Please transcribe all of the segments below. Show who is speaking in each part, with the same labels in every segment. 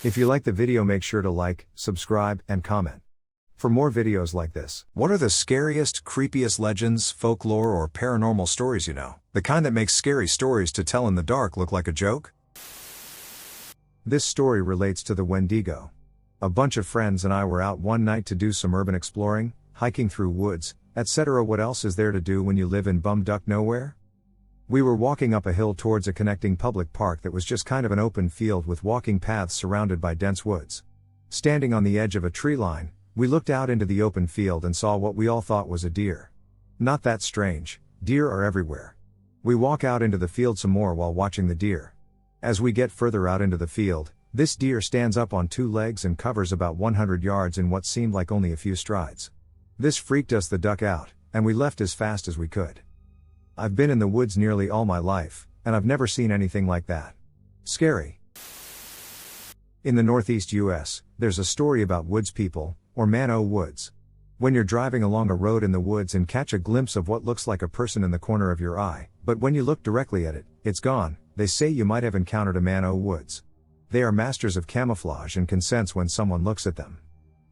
Speaker 1: If you like the video, make sure to like, subscribe, and comment for more videos like this. What are the scariest, creepiest legends, folklore, or paranormal stories you know? The kind that makes scary stories to tell in the dark look like a joke? This story relates to the Wendigo. A bunch of friends and I were out one night to do some urban exploring, hiking through woods, etc. What else is there to do when you live in bumduck nowhere? We were walking up a hill towards a connecting public park that was just kind of an open field with walking paths surrounded by dense woods. Standing on the edge of a tree line, we looked out into the open field and saw what we all thought was a deer. Not that strange, deer are everywhere. We walk out into the field some more while watching the deer. As we get further out into the field, this deer stands up on two legs and covers about 100 yards in what seemed like only a few strides. This freaked us the duck out, and we left as fast as we could. I've been in the woods nearly all my life, and I've never seen anything like that. Scary. In the Northeast US, there's a story about woods people, or Mano Woods. When you're driving along a road in the woods and catch a glimpse of what looks like a person in the corner of your eye, but when you look directly at it, it's gone, they say you might have encountered a Mano Woods. They are masters of camouflage and can sense when someone looks at them.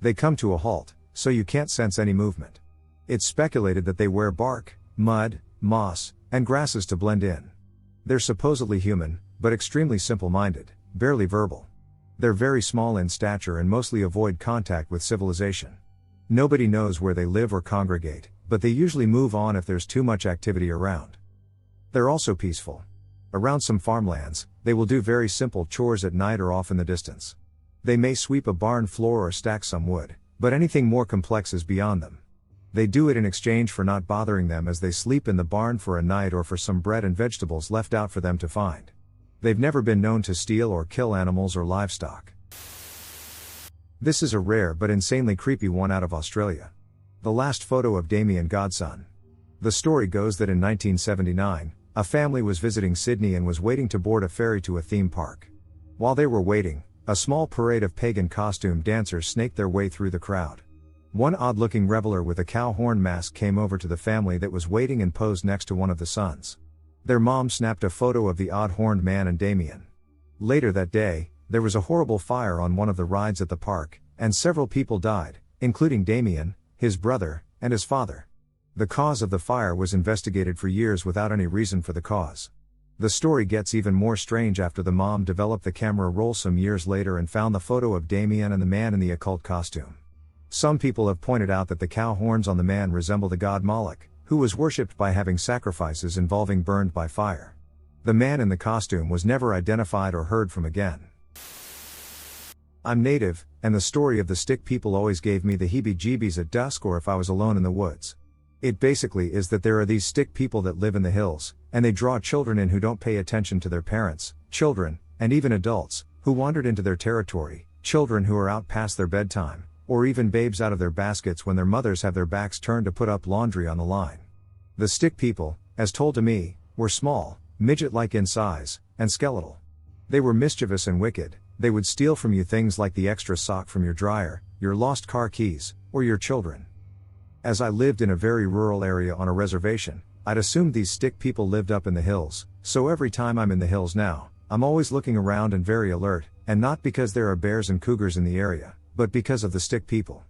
Speaker 1: They come to a halt, so you can't sense any movement. It's speculated that they wear bark, mud, moss, and grasses to blend in. They're supposedly human, but extremely simple-minded, barely verbal. They're very small in stature and mostly avoid contact with civilization. Nobody knows where they live or congregate, but they usually move on if there's too much activity around. They're also peaceful. Around some farmlands, they will do very simple chores at night or off in the distance. They may sweep a barn floor or stack some wood, but anything more complex is beyond them. They do it in exchange for not bothering them as they sleep in the barn for a night or for some bread and vegetables left out for them to find. They've never been known to steal or kill animals or livestock. This is a rare but insanely creepy one out of Australia. The last photo of Damen Godson. The story goes that in 1979, a family was visiting Sydney and was waiting to board a ferry to a theme park. While they were waiting, a small parade of pagan costume dancers snaked their way through the crowd. One odd-looking reveler with a cow horn mask came over to the family that was waiting and posed next to one of the sons. Their mom snapped a photo of the odd-horned man and Damen. Later that day, there was a horrible fire on one of the rides at the park, and several people died, including Damen, his brother, and his father. The cause of the fire was investigated for years without any reason for the cause. The story gets even more strange after the mom developed the camera roll some years later and found the photo of Damen and the man in the occult costume. Some people have pointed out that the cow horns on the man resemble the god Moloch, who was worshipped by having sacrifices involving burned by fire. The man in the costume was never identified or heard from again. I'm native, and the story of the stick people always gave me the heebie-jeebies at dusk or if I was alone in the woods. It basically is that there are these stick people that live in the hills, and they draw children in who don't pay attention to their parents, children, and even adults, who wandered into their territory, children who are out past their bedtime, or even babes out of their baskets when their mothers have their backs turned to put up laundry on the line. The stick people, as told to me, were small, midget-like in size, and skeletal. They were mischievous and wicked. They would steal from you things like the extra sock from your dryer, your lost car keys, or your children. As I lived in a very rural area on a reservation, I'd assumed these stick people lived up in the hills, so every time I'm in the hills now, I'm always looking around and very alert, and not because there are bears and cougars in the area, but because of the stick people.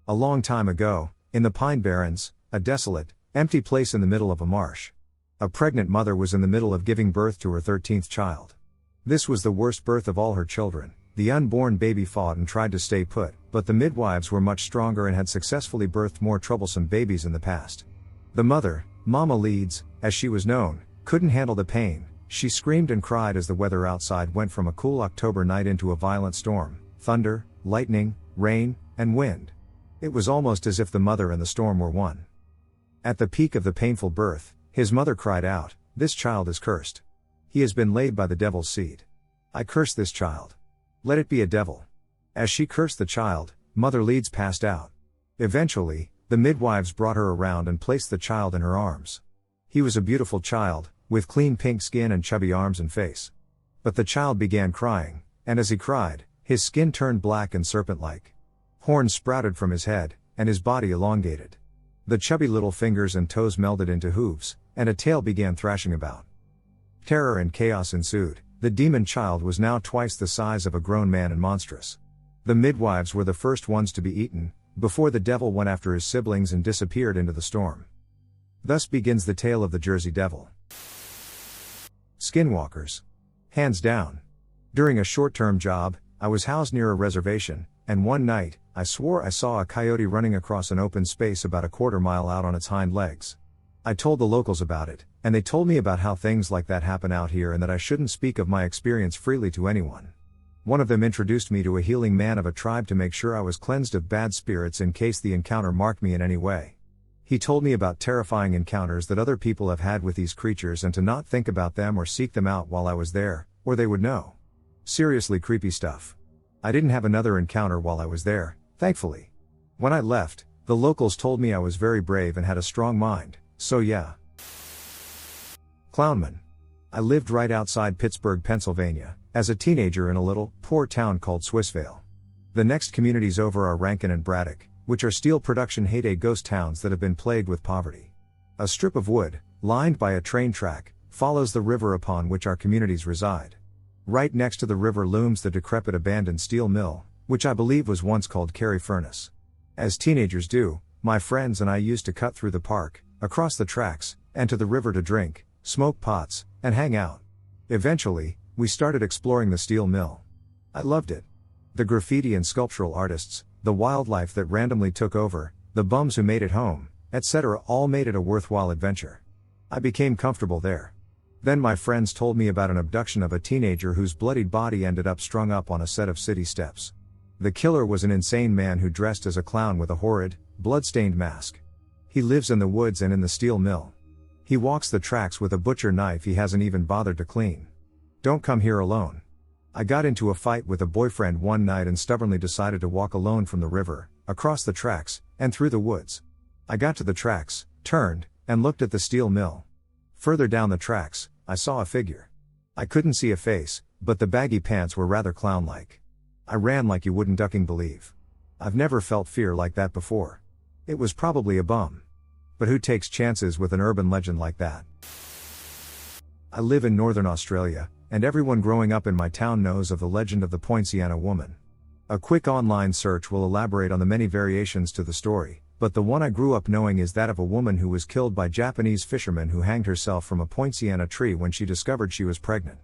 Speaker 1: A long time ago, in the Pine Barrens, a desolate, empty place in the middle of a marsh, a pregnant mother was in the middle of giving birth to her 13th child. This was the worst birth of all her children. The unborn baby fought and tried to stay put, but the midwives were much stronger and had successfully birthed more troublesome babies in the past. The mother, Mama Leeds, as she was known, couldn't handle the pain. She screamed and cried as the weather outside went from a cool October night into a violent storm, thunder, lightning, rain, and wind. It was almost as if the mother and the storm were one. At the peak of the painful birth, his mother cried out, "This child is cursed. He has been laid by the devil's seed. I curse this child. Let it be a devil." As she cursed the child, Mother Leeds passed out. Eventually, the midwives brought her around and placed the child in her arms. He was a beautiful child, with clean pink skin and chubby arms and face. But the child began crying, and as he cried, his skin turned black and serpent-like. Horns sprouted from his head, and his body elongated. The chubby little fingers and toes melded into hooves, and a tail began thrashing about. Terror and chaos ensued, the demon child was now twice the size of a grown man and monstrous. The midwives were the first ones to be eaten, before the devil went after his siblings and disappeared into the storm. Thus begins the tale of the Jersey Devil. Skinwalkers. Hands down. During a short-term job, I was housed near a reservation, and one night, I swore I saw a coyote running across an open space about a quarter mile out on its hind legs. I told the locals about it, and they told me about how things like that happen out here and that I shouldn't speak of my experience freely to anyone. One of them introduced me to a healing man of a tribe to make sure I was cleansed of bad spirits in case the encounter marked me in any way. He told me about terrifying encounters that other people have had with these creatures and to not think about them or seek them out while I was there, or they would know. Seriously creepy stuff. I didn't have another encounter while I was there, thankfully. When I left, the locals told me I was very brave and had a strong mind, so yeah. Clownman. I lived right outside Pittsburgh, Pennsylvania, as a teenager in a little, poor town called Swissvale. The next communities over are Rankin and Braddock, which are steel production heyday ghost towns that have been plagued with poverty. A strip of wood, lined by a train track, follows the river upon which our communities reside. Right next to the river looms the decrepit abandoned steel mill, which I believe was once called Carey Furnace. As teenagers do, my friends and I used to cut through the park, across the tracks, and to the river to drink, smoke pots, and hang out. Eventually, we started exploring the steel mill. I loved it. The graffiti and sculptural artists, the wildlife that randomly took over, the bums who made it home, etc. all made it a worthwhile adventure. I became comfortable there. Then my friends told me about an abduction of a teenager whose bloodied body ended up strung up on a set of city steps. The killer was an insane man who dressed as a clown with a horrid, blood-stained mask. He lives in the woods and in the steel mill. He walks the tracks with a butcher knife he hasn't even bothered to clean. Don't come here alone. I got into a fight with a boyfriend one night and stubbornly decided to walk alone from the river, across the tracks, and through the woods. I got to the tracks, turned, and looked at the steel mill. Further down the tracks, I saw a figure. I couldn't see a face, but the baggy pants were rather clown-like. I ran like you wouldn't ducking believe. I've never felt fear like that before. It was probably a bum. But who takes chances with an urban legend like that? I live in northern Australia, and everyone growing up in my town knows of the legend of the Poin Siana woman. A quick online search will elaborate on the many variations to the story, but the one I grew up knowing is that of a woman who was killed by Japanese fishermen who hanged herself from a poinciana tree when she discovered she was pregnant.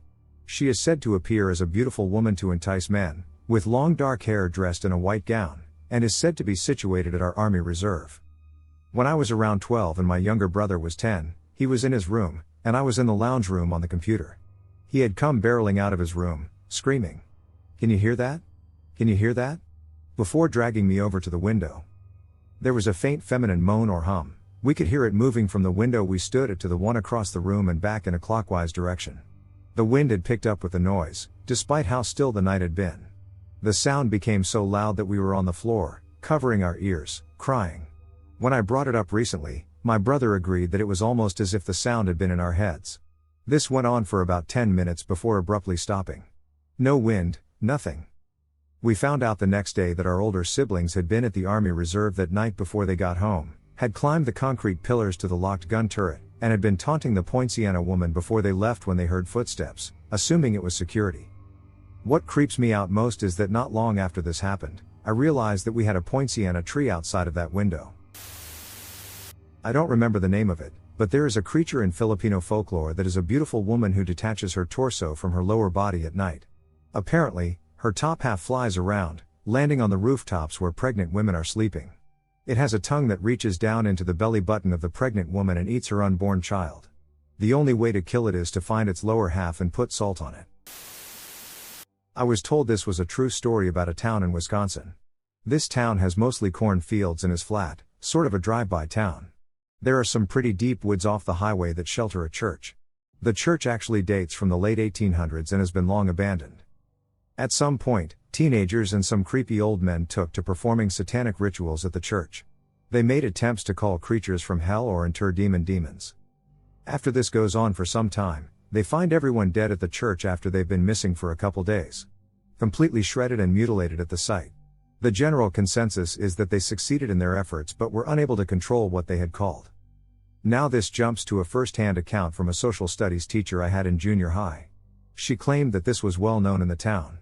Speaker 1: She is said to appear as a beautiful woman to entice men, with long dark hair dressed in a white gown, and is said to be situated at our Army Reserve. When I was around 12 and my younger brother was 10, he was in his room, and I was in the lounge room on the computer. He had come barreling out of his room, screaming, "Can you hear that? Can you hear that?" before dragging me over to the window. There was a faint feminine moan or hum. We could hear it moving from the window we stood at to the one across the room and back in a clockwise direction. The wind had picked up with the noise, despite how still the night had been. The sound became so loud that we were on the floor, covering our ears, crying. When I brought it up recently, my brother agreed that it was almost as if the sound had been in our heads. This went on for about 10 minutes before abruptly stopping. No wind, nothing. We found out the next day that our older siblings had been at the Army Reserve that night before they got home, had climbed the concrete pillars to the locked gun turret, and had been taunting the Poinciana woman before they left when they heard footsteps, assuming it was security. What creeps me out most is that not long after this happened, I realized that we had a Poinciana tree outside of that window. I don't remember the name of it, but there is a creature in Filipino folklore that is a beautiful woman who detaches her torso from her lower body at night. Apparently, her top half flies around, landing on the rooftops where pregnant women are sleeping. It has a tongue that reaches down into the belly button of the pregnant woman and eats her unborn child. The only way to kill it is to find its lower half and put salt on it. I was told this was a true story about a town in Wisconsin. This town has mostly corn fields and is flat, sort of a drive-by town. There are some pretty deep woods off the highway that shelter a church. The church actually dates from the late 1800s and has been long abandoned. At some point, teenagers and some creepy old men took to performing satanic rituals at the church. They made attempts to call creatures from hell or inter demons. After this goes on for some time, they find everyone dead at the church after they've been missing for a couple days. Completely shredded and mutilated at the site. The general consensus is that they succeeded in their efforts but were unable to control what they had called. Now this jumps to a first-hand account from a social studies teacher I had in junior high. She claimed that this was well known in the town.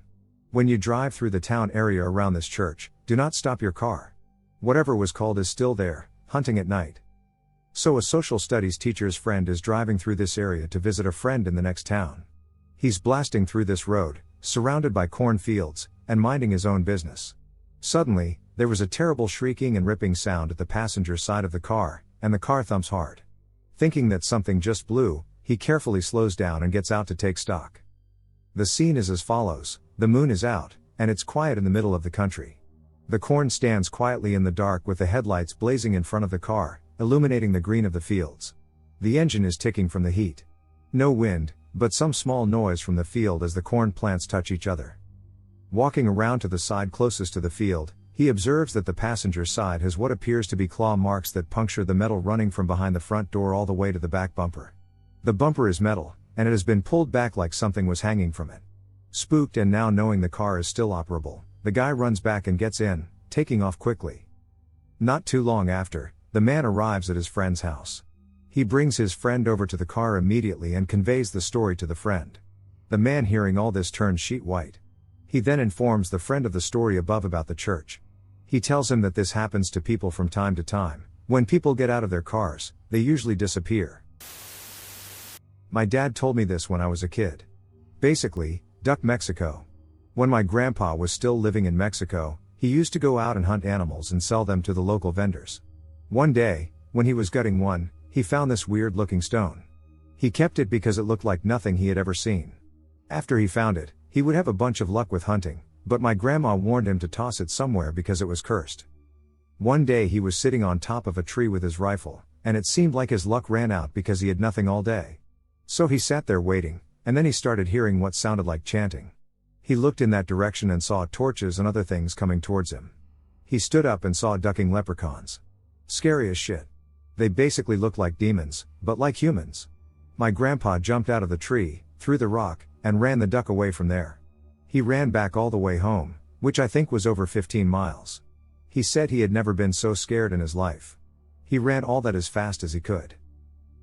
Speaker 1: When you drive through the town area around this church, do not stop your car. Whatever was called is still there, hunting at night. So a social studies teacher's friend is driving through this area to visit a friend in the next town. He's blasting through this road, surrounded by cornfields, and minding his own business. Suddenly, there was a terrible shrieking and ripping sound at the passenger side of the car, and the car thumps hard. Thinking that something just blew, he carefully slows down and gets out to take stock. The scene is as follows: the moon is out, and it's quiet in the middle of the country. The corn stands quietly in the dark with the headlights blazing in front of the car, illuminating the green of the fields. The engine is ticking from the heat. No wind, but some small noise from the field as the corn plants touch each other. Walking around to the side closest to the field, he observes that the passenger side has what appears to be claw marks that puncture the metal running from behind the front door all the way to the back bumper. The bumper is metal, and it has been pulled back like something was hanging from it. Spooked and now knowing the car is still operable, the guy runs back and gets in, taking off quickly. Not too long after, the man arrives at his friend's house. He brings his friend over to the car immediately and conveys the story to the friend. The man, hearing all this, turns sheet white. He then informs the friend of the story above about the church. He tells him that this happens to people from time to time. When people get out of their cars, they usually disappear. My dad told me this when I was a kid. Basically, duck Mexico. When my grandpa was still living in Mexico, he used to go out and hunt animals and sell them to the local vendors. One day, when he was gutting one, he found this weird looking stone. He kept it because it looked like nothing he had ever seen. After he found it, he would have a bunch of luck with hunting, but my grandma warned him to toss it somewhere because it was cursed. One day he was sitting on top of a tree with his rifle, and it seemed like his luck ran out because he had nothing all day. So he sat there waiting, and then he started hearing what sounded like chanting. He looked in that direction and saw torches and other things coming towards him. He stood up and saw ducking leprechauns. Scary as shit. They basically looked like demons, but like humans. My grandpa jumped out of the tree, threw the rock, and ran the duck away from there. He ran back all the way home, which I think was over 15 miles. He said he had never been so scared in his life. He ran all that as fast as he could.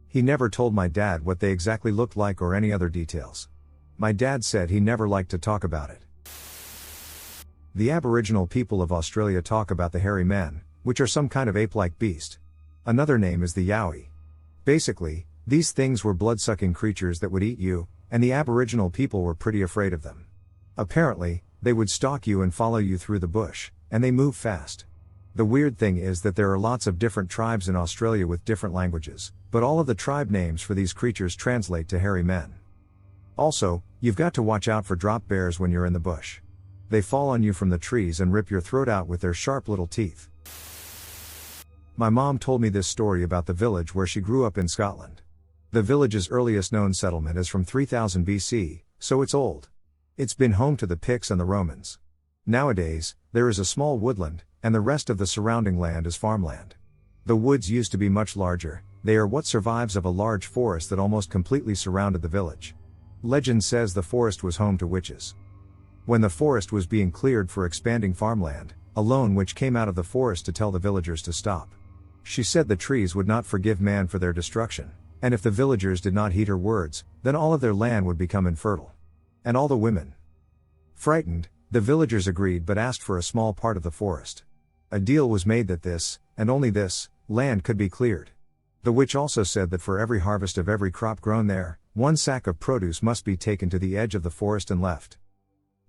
Speaker 1: He never told my dad what they exactly looked like or any other details. My dad said he never liked to talk about it. The Aboriginal people of Australia talk about the hairy men, which are some kind of ape-like beast. Another name is the yowie. Basically, these things were blood-sucking creatures that would eat you, and the Aboriginal people were pretty afraid of them. Apparently, they would stalk you and follow you through the bush, and they move fast. The weird thing is that there are lots of different tribes in Australia with different languages, but all of the tribe names for these creatures translate to hairy men. Also, you've got to watch out for drop bears when you're in the bush. They fall on you from the trees and rip your throat out with their sharp little teeth. My mom told me this story about the village where she grew up in Scotland. The village's earliest known settlement is from 3000 BC, so it's old. It's been home to the Picts and the Romans. Nowadays, there is a small woodland, and the rest of the surrounding land is farmland. The woods used to be much larger. They are what survives of a large forest that almost completely surrounded the village. Legend says the forest was home to witches. When the forest was being cleared for expanding farmland, a lone witch came out of the forest to tell the villagers to stop. She said the trees would not forgive man for their destruction, and if the villagers did not heed her words, then all of their land would become infertile. And all the women. Frightened, the villagers agreed but asked for a small part of the forest. A deal was made that this, and only this, land could be cleared. The witch also said that for every harvest of every crop grown there, one sack of produce must be taken to the edge of the forest and left.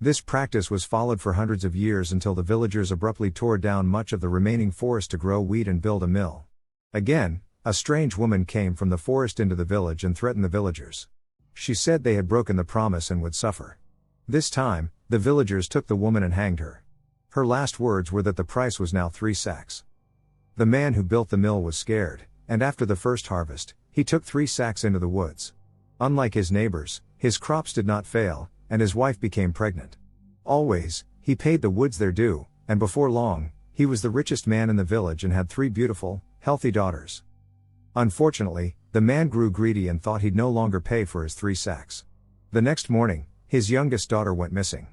Speaker 1: This practice was followed for hundreds of years until the villagers abruptly tore down much of the remaining forest to grow wheat and build a mill. Again, a strange woman came from the forest into the village and threatened the villagers. She said they had broken the promise and would suffer. This time, the villagers took the woman and hanged her. Her last words were that the price was now 3 sacks. The man who built the mill was scared, and after the first harvest, he took 3 sacks into the woods. Unlike his neighbors, his crops did not fail, and his wife became pregnant. Always, he paid the woods their due, and before long, he was the richest man in the village and had 3 beautiful, healthy daughters. Unfortunately, the man grew greedy and thought he'd no longer pay for his 3 sacks. The next morning, his youngest daughter went missing.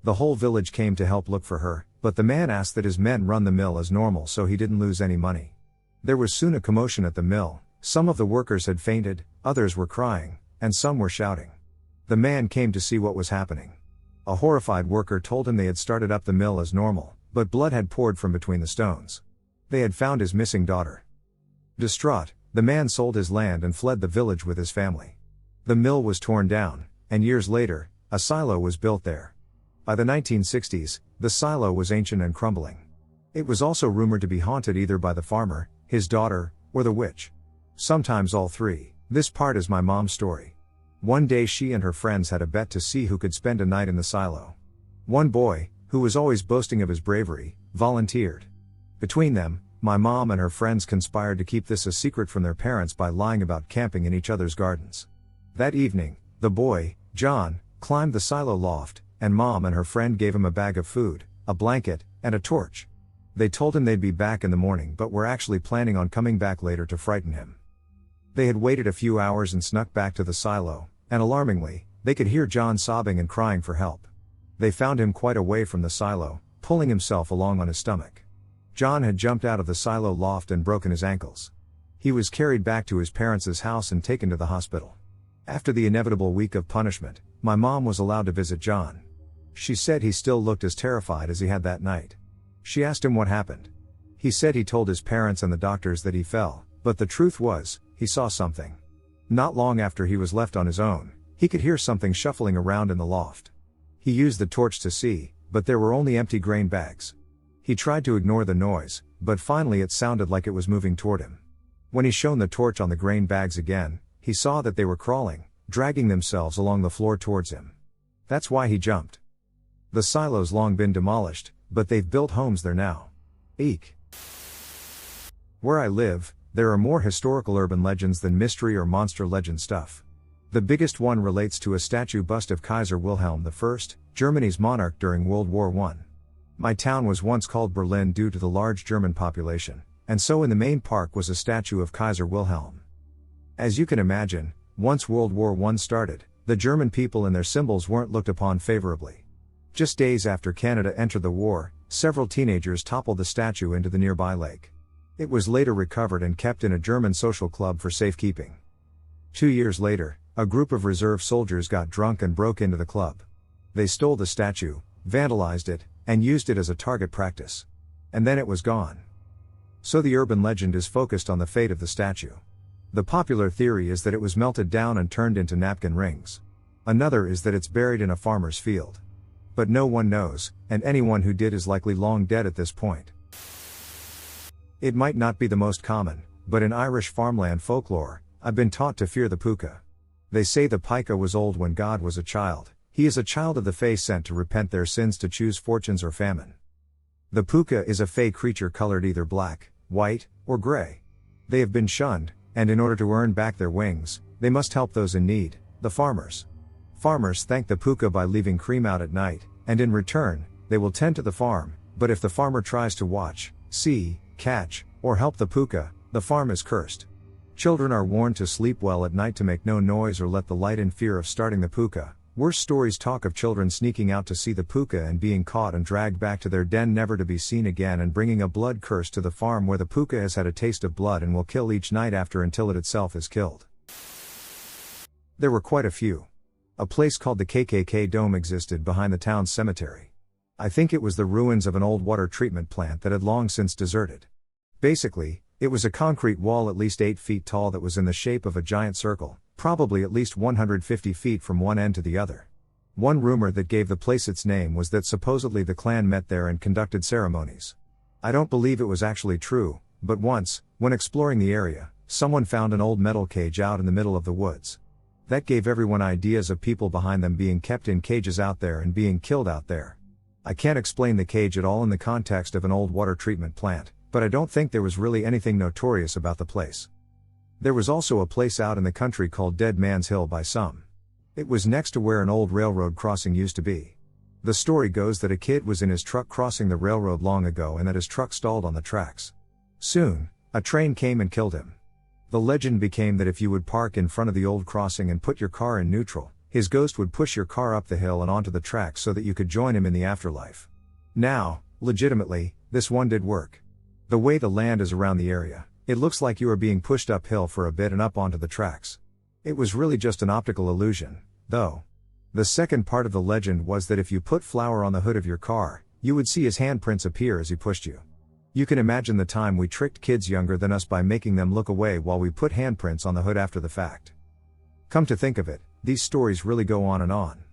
Speaker 1: The whole village came to help look for her, but the man asked that his men run the mill as normal so he didn't lose any money. There was soon a commotion at the mill. Some of the workers had fainted, others were crying, and some were shouting. The man came to see what was happening. A horrified worker told him they had started up the mill as normal, but blood had poured from between the stones. They had found his missing daughter. Distraught, the man sold his land and fled the village with his family. The mill was torn down, and years later, a silo was built there. By the 1960s, the silo was ancient and crumbling. It was also rumored to be haunted either by the farmer, his daughter, or the witch. Sometimes all three. This part is my mom's story. One day she and her friends had a bet to see who could spend a night in the silo. One boy, who was always boasting of his bravery, volunteered. Between them, my mom and her friends conspired to keep this a secret from their parents by lying about camping in each other's gardens. That evening, the boy, John, climbed the silo loft, and Mom and her friend gave him a bag of food, a blanket, and a torch. They told him they'd be back in the morning but were actually planning on coming back later to frighten him. They had waited a few hours and snuck back to the silo, and alarmingly, they could hear John sobbing and crying for help. They found him quite away from the silo, pulling himself along on his stomach. John had jumped out of the silo loft and broken his ankles. He was carried back to his parents' house and taken to the hospital. After the inevitable week of punishment, my mom was allowed to visit John. She said he still looked as terrified as he had that night. She asked him what happened. He said he told his parents and the doctors that he fell, but the truth was, he saw something. Not long after he was left on his own, he could hear something shuffling around in the loft. He used the torch to see, but there were only empty grain bags. He tried to ignore the noise, but finally it sounded like it was moving toward him. When he shone the torch on the grain bags again, he saw that they were crawling, dragging themselves along the floor towards him. That's why he jumped. The silo's long been demolished, but they've built homes there now. Eek. Where I live, there are more historical urban legends than mystery or monster legend stuff. The biggest one relates to a statue bust of Kaiser Wilhelm I, Germany's monarch during World War I. My town was once called Berlin due to the large German population, and so in the main park was a statue of Kaiser Wilhelm. As you can imagine, once World War I started, the German people and their symbols weren't looked upon favorably. Just days after Canada entered the war, several teenagers toppled the statue into the nearby lake. It was later recovered and kept in a German social club for safekeeping. 2 years later, a group of reserve soldiers got drunk and broke into the club. They stole the statue, vandalized it, and used it as a target practice. And then it was gone. So the urban legend is focused on the fate of the statue. The popular theory is that it was melted down and turned into napkin rings. Another is that it's buried in a farmer's field. But no one knows, and anyone who did is likely long dead at this point. It might not be the most common, but in Irish farmland folklore, I've been taught to fear the Puka. They say the Pica was old when God was a child. He is a child of the Fae sent to repent their sins to choose fortunes or famine. The Puka is a Fae creature colored either black, white, or gray. They have been shunned, and in order to earn back their wings, they must help those in need, the farmers. Farmers thank the Puka by leaving cream out at night, and in return, they will tend to the farm, but if the farmer tries to watch, see, catch, or help the Puka, the farm is cursed. Children are warned to sleep well at night to make no noise or let the light in fear of starting the Puka. Worse stories talk of children sneaking out to see the Puka and being caught and dragged back to their den never to be seen again and bringing a blood curse to the farm where the Puka has had a taste of blood and will kill each night after until it itself is killed. There were quite a few. A place called the KKK Dome existed behind the town's cemetery. I think it was the ruins of an old water treatment plant that had long since deserted. Basically, it was a concrete wall at least 8 feet tall that was in the shape of a giant circle, probably at least 150 feet from one end to the other. One rumor that gave the place its name was that supposedly the clan met there and conducted ceremonies. I don't believe it was actually true, but once, when exploring the area, someone found an old metal cage out in the middle of the woods. That gave everyone ideas of people behind them being kept in cages out there and being killed out there. I can't explain the cage at all in the context of an old water treatment plant, but I don't think there was really anything notorious about the place. There was also a place out in the country called Dead Man's Hill by some. It was next to where an old railroad crossing used to be. The story goes that a kid was in his truck crossing the railroad long ago and that his truck stalled on the tracks. Soon, a train came and killed him. The legend became that if you would park in front of the old crossing and put your car in neutral, his ghost would push your car up the hill and onto the tracks so that you could join him in the afterlife. Now, legitimately, this one did work. The way the land is around the area, it looks like you are being pushed uphill for a bit and up onto the tracks. It was really just an optical illusion, though. The second part of the legend was that if you put flour on the hood of your car, you would see his handprints appear as he pushed you. You can imagine the time we tricked kids younger than us by making them look away while we put handprints on the hood after the fact. Come to think of it, these stories really go on and on.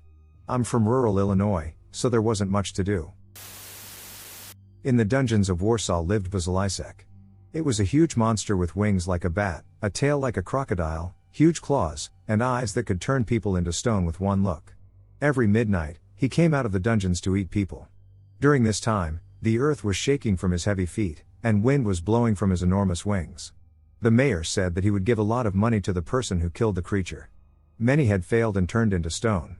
Speaker 1: I'm from rural Illinois, so there wasn't much to do. In the dungeons of Warsaw lived Basilisk. It was a huge monster with wings like a bat, a tail like a crocodile, huge claws, and eyes that could turn people into stone with one look. Every midnight, he came out of the dungeons to eat people. During this time, the earth was shaking from his heavy feet, and wind was blowing from his enormous wings. The mayor said that he would give a lot of money to the person who killed the creature. Many had failed and turned into stone.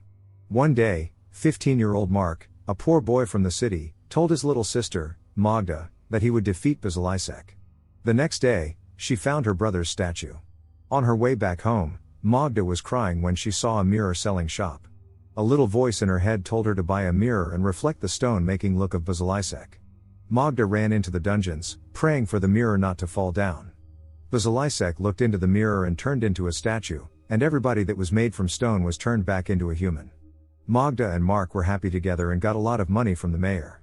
Speaker 1: One day, 15-year-old Mark, a poor boy from the city, told his little sister, Magda, that he would defeat Basilisk. The next day, she found her brother's statue. On her way back home, Magda was crying when she saw a mirror selling shop. A little voice in her head told her to buy a mirror and reflect the stone-making look of Basilisk. Magda ran into the dungeons, praying for the mirror not to fall down. Basilisk looked into the mirror and turned into a statue, and everybody that was made from stone was turned back into a human. Magda and Mark were happy together and got a lot of money from the mayor.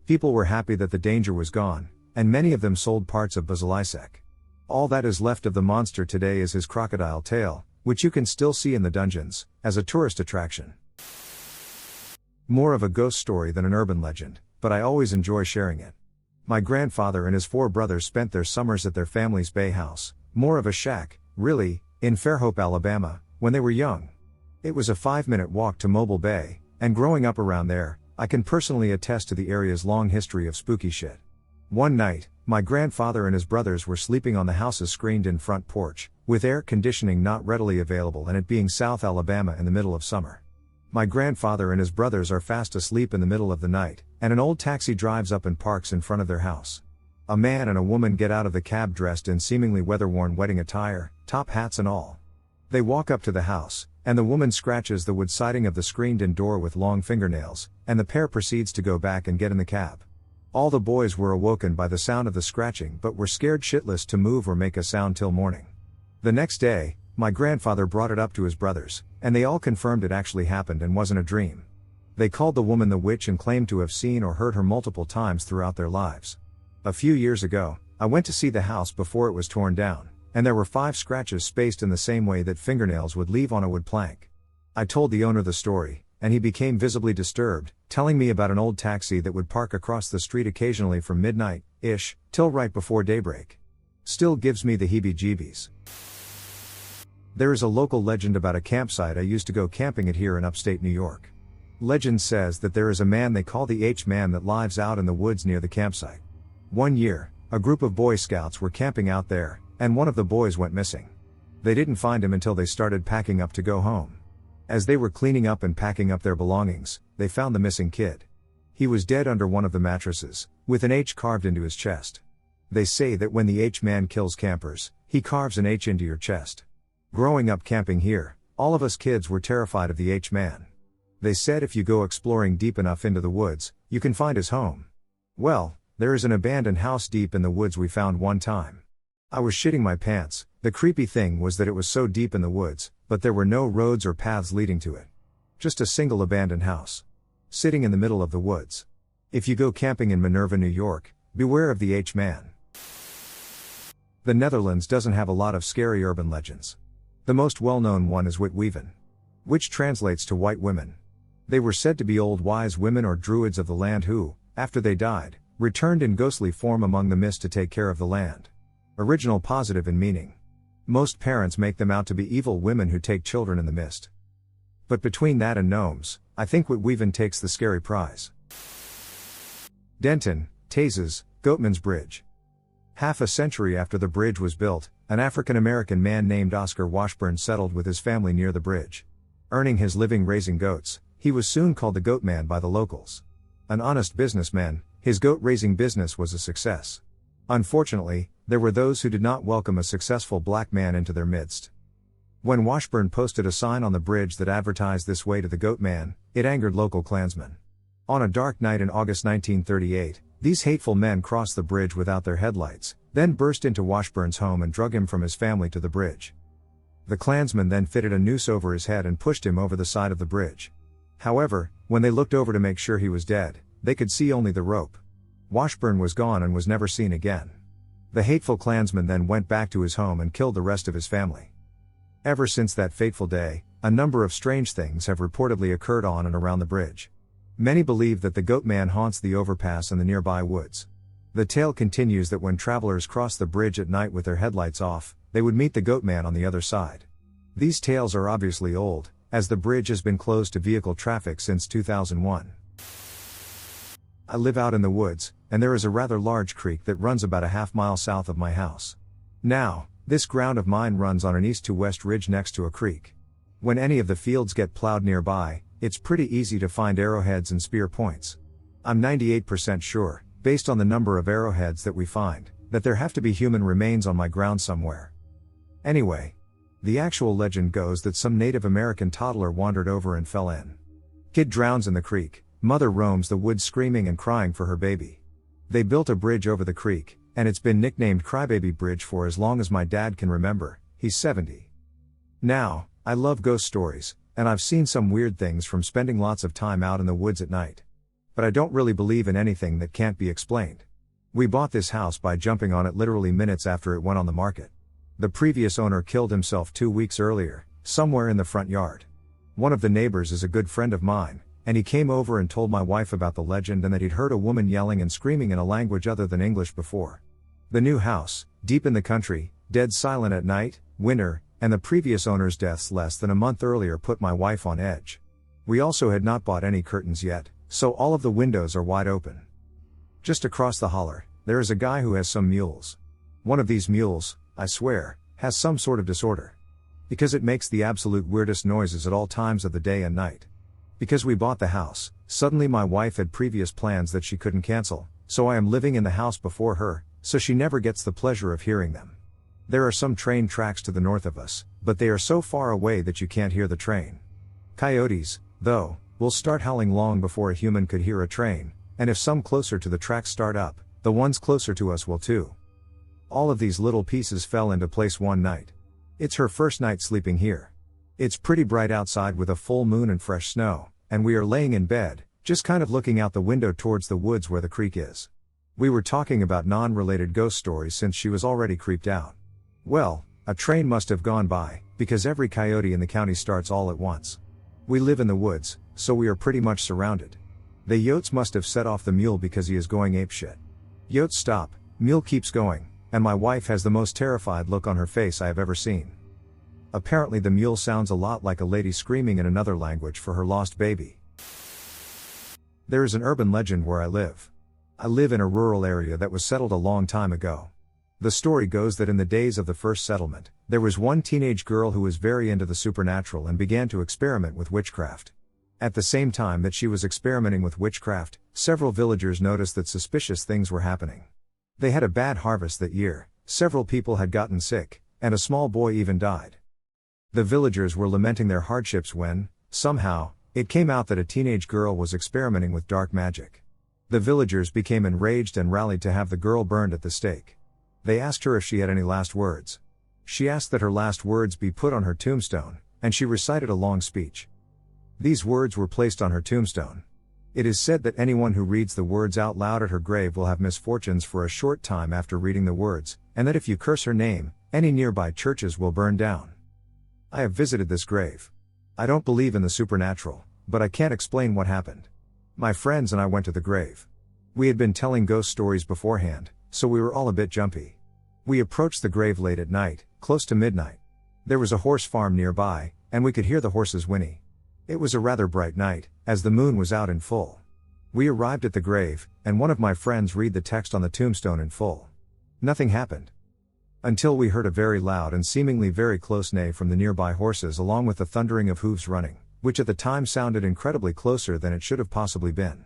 Speaker 1: People were happy that the danger was gone, and many of them sold parts of Basilisk. All that is left of the monster today is his crocodile tail, which you can still see in the dungeons, as a tourist attraction. More of a ghost story than an urban legend, but I always enjoy sharing it. My grandfather and his 4 brothers spent their summers at their family's bay house, more of a shack, really, in Fairhope, Alabama, when they were young. It was a 5-minute walk to Mobile Bay, and growing up around there, I can personally attest to the area's long history of spooky shit. One night, my grandfather and his brothers were sleeping on the house's screened-in front porch, with air conditioning not readily available and it being South Alabama in the middle of summer. My grandfather and his brothers are fast asleep in the middle of the night, and an old taxi drives up and parks in front of their house. A man and a woman get out of the cab dressed in seemingly weather-worn wedding attire, top hats and all. They walk up to the house, and the woman scratches the wood siding of the screened-in door with long fingernails, and the pair proceeds to go back and get in the cab. All the boys were awoken by the sound of the scratching but were scared shitless to move or make a sound till morning. The next day, my grandfather brought it up to his brothers, and they all confirmed it actually happened and wasn't a dream. They called the woman the witch and claimed to have seen or heard her multiple times throughout their lives. A few years ago, I went to see the house before it was torn down, and there were 5 scratches spaced in the same way that fingernails would leave on a wood plank. I told the owner the story, and he became visibly disturbed, telling me about an old taxi that would park across the street occasionally from midnight-ish, till right before daybreak. Still gives me the heebie-jeebies. There is a local legend about a campsite I used to go camping at here in upstate New York. Legend says that there is a man they call the H-Man that lives out in the woods near the campsite. One year, a group of Boy Scouts were camping out there, and one of the boys went missing. They didn't find him until they started packing up to go home. As they were cleaning up and packing up their belongings, they found the missing kid. He was dead under one of the mattresses, with an H carved into his chest. They say that when the H-Man kills campers, he carves an H into your chest. Growing up camping here, all of us kids were terrified of the H-Man. They said if you go exploring deep enough into the woods, you can find his home. Well, there is an abandoned house deep in the woods we found one time. I was shitting my pants. The creepy thing was that it was so deep in the woods, but there were no roads or paths leading to it. Just a single abandoned house. Sitting in the middle of the woods. If you go camping in Minerva, New York, beware of the H-Man. The Netherlands doesn't have a lot of scary urban legends. The most well-known one is Witweven, which translates to white women. They were said to be old wise women or druids of the land who, after they died, returned in ghostly form among the mist to take care of the land. Original positive in meaning. Most parents make them out to be evil women who take children in the mist. But between that and gnomes, I think Witweven takes the scary prize. Denton, Taze's, Goatmans Bridge. Half a century after the bridge was built, an African-American man named Oscar Washburn settled with his family near the bridge. Earning his living raising goats, he was soon called the Goatman by the locals. An honest businessman, his goat-raising business was a success. Unfortunately, there were those who did not welcome a successful black man into their midst. When Washburn posted a sign on the bridge that advertised this way to the Goatman, it angered local Klansmen. On a dark night in August 1938, these hateful men crossed the bridge without their headlights, then burst into Washburn's home and drug him from his family to the bridge. The Klansmen then fitted a noose over his head and pushed him over the side of the bridge. However, when they looked over to make sure he was dead, they could see only the rope. Washburn was gone and was never seen again. The hateful Klansman then went back to his home and killed the rest of his family. Ever since that fateful day, a number of strange things have reportedly occurred on and around the bridge. Many believe that the Goatman haunts the overpass and the nearby woods. The tale continues that when travelers crossed the bridge at night with their headlights off, they would meet the Goatman on the other side. These tales are obviously old, as the bridge has been closed to vehicle traffic since 2001. I live out in the woods, and there is a rather large creek that runs about a half-mile south of my house. Now, this ground of mine runs on an east-to-west ridge next to a creek. When any of the fields get plowed nearby, it's pretty easy to find arrowheads and spear points. I'm 98% sure, based on the number of arrowheads that we find, that there have to be human remains on my ground somewhere. Anyway, the actual legend goes that some Native American toddler wandered over and fell in. Kid drowns in the creek, mother roams the woods screaming and crying for her baby. They built a bridge over the creek, and it's been nicknamed Crybaby Bridge for as long as my dad can remember. He's 70. Now, I love ghost stories, and I've seen some weird things from spending lots of time out in the woods at night. But I don't really believe in anything that can't be explained. We bought this house by jumping on it literally minutes after it went on the market. The previous owner killed himself 2 weeks earlier, somewhere in the front yard. One of the neighbors is a good friend of mine, and he came over and told my wife about the legend and that he'd heard a woman yelling and screaming in a language other than English before. The new house, deep in the country, dead silent at night, winter, and the previous owner's deaths less than a month earlier put my wife on edge. We also had not bought any curtains yet, so all of the windows are wide open. Just across the holler, there is a guy who has some mules. One of these mules, I swear, has some sort of disorder. Because it makes the absolute weirdest noises at all times of the day and night. Because we bought the house, suddenly my wife had previous plans that she couldn't cancel, so I am living in the house before her, so she never gets the pleasure of hearing them. There are some train tracks to the north of us, but they are so far away that you can't hear the train. Coyotes, though, will start howling long before a human could hear a train, and if some closer to the tracks start up, the ones closer to us will too. All of these little pieces fell into place one night. It's her first night sleeping here. It's pretty bright outside with a full moon and fresh snow, and we are laying in bed, just kind of looking out the window towards the woods where the creek is. We were talking about non-related ghost stories since she was already creeped out. Well, a train must have gone by, because every coyote in the county starts all at once. We live in the woods, so we are pretty much surrounded. The yotes must have set off the mule because he is going apeshit. Yotes stop, mule keeps going, and my wife has the most terrified look on her face I have ever seen. Apparently the mule sounds a lot like a lady screaming in another language for her lost baby. There is an urban legend where I live. I live in a rural area that was settled a long time ago. The story goes that in the days of the first settlement, there was one teenage girl who was very into the supernatural and began to experiment with witchcraft. At the same time that she was experimenting with witchcraft, several villagers noticed that suspicious things were happening. They had a bad harvest that year, several people had gotten sick, and a small boy even died. The villagers were lamenting their hardships when, somehow, it came out that a teenage girl was experimenting with dark magic. The villagers became enraged and rallied to have the girl burned at the stake. They asked her if she had any last words. She asked that her last words be put on her tombstone, and she recited a long speech. These words were placed on her tombstone. It is said that anyone who reads the words out loud at her grave will have misfortunes for a short time after reading the words, and that if you curse her name, any nearby churches will burn down. I have visited this grave. I don't believe in the supernatural, but I can't explain what happened. My friends and I went to the grave. We had been telling ghost stories beforehand, so we were all a bit jumpy. We approached the grave late at night, close to midnight. There was a horse farm nearby, and we could hear the horses whinny. It was a rather bright night, as the moon was out in full. We arrived at the grave, and one of my friends read the text on the tombstone in full. Nothing happened. Until we heard a very loud and seemingly very close neigh from the nearby horses along with the thundering of hooves running, which at the time sounded incredibly closer than it should have possibly been.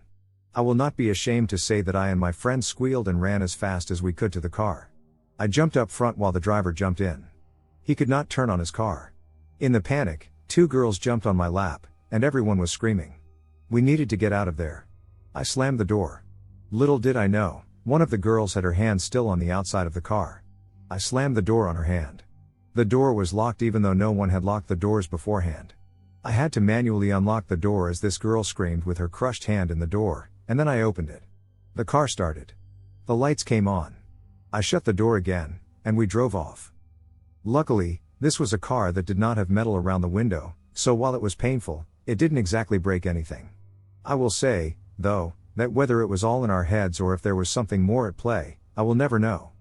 Speaker 1: I will not be ashamed to say that I and my friend squealed and ran as fast as we could to the car. I jumped up front while the driver jumped in. He could not turn on his car. In the panic, 2 girls jumped on my lap, and everyone was screaming. We needed to get out of there. I slammed the door. Little did I know, one of the girls had her hand still on the outside of the car. I slammed the door on her hand. The door was locked even though no one had locked the doors beforehand. I had to manually unlock the door as this girl screamed with her crushed hand in the door, and then I opened it. The car started. The lights came on. I shut the door again, and we drove off. Luckily, this was a car that did not have metal around the window, so while it was painful, it didn't exactly break anything. I will say, though, that whether it was all in our heads or if there was something more at play, I will never know.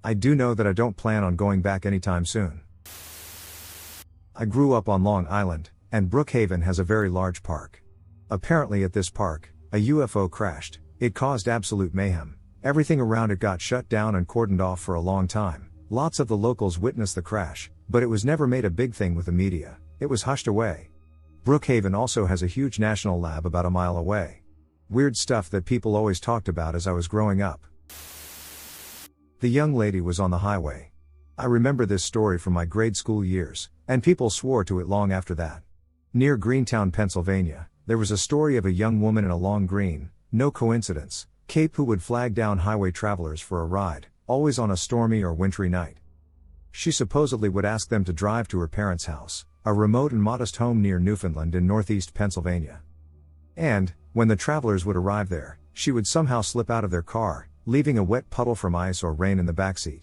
Speaker 1: I do know that I don't plan on going back anytime soon. I grew up on Long Island, and Brook Haven has a very large park. Apparently at this park, a UFO crashed. It caused absolute mayhem. Everything around it got shut down and cordoned off for a long time. Lots of the locals witnessed the crash, but it was never made a big thing with the media. It was hushed away. Brook Haven also has a huge national lab about a mile away. Weird stuff that people always talked about as I was growing up. The young lady was on the highway. I remember this story from my grade school years, and people swore to it long after that. Near Greentown, Pennsylvania, there was a story of a young woman in a long green, no coincidence, cape who would flag down highway travelers for a ride, always on a stormy or wintry night. She supposedly would ask them to drive to her parents' house, a remote and modest home near Newfoundland in northeast Pennsylvania. And, when the travelers would arrive there, she would somehow slip out of their car, leaving a wet puddle from ice or rain in the backseat.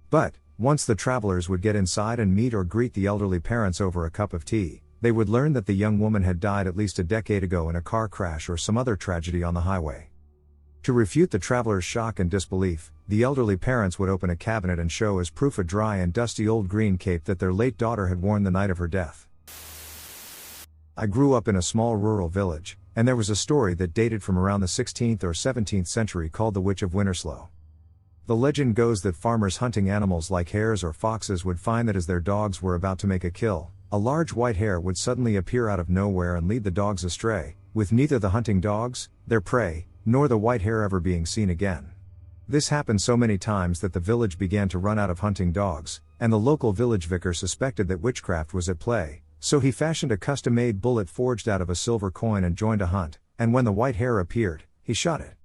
Speaker 1: But, once the travelers would get inside and meet or greet the elderly parents over a cup of tea, they would learn that the young woman had died at least a decade ago in a car crash or some other tragedy on the highway. To refute the travelers' shock and disbelief, the elderly parents would open a cabinet and show as proof a dry and dusty old green cape that their late daughter had worn the night of her death. I grew up in a small rural village, and there was a story that dated from around the 16th or 17th century called the Witch of Winterslow. The legend goes that farmers hunting animals like hares or foxes would find that as their dogs were about to make a kill, a large white hare would suddenly appear out of nowhere and lead the dogs astray, with neither the hunting dogs, their prey, nor the white hare ever being seen again. This happened so many times that the village began to run out of hunting dogs, and the local village vicar suspected that witchcraft was at play, so he fashioned a custom-made bullet forged out of a silver coin and joined a hunt, and when the white hare appeared, he shot it.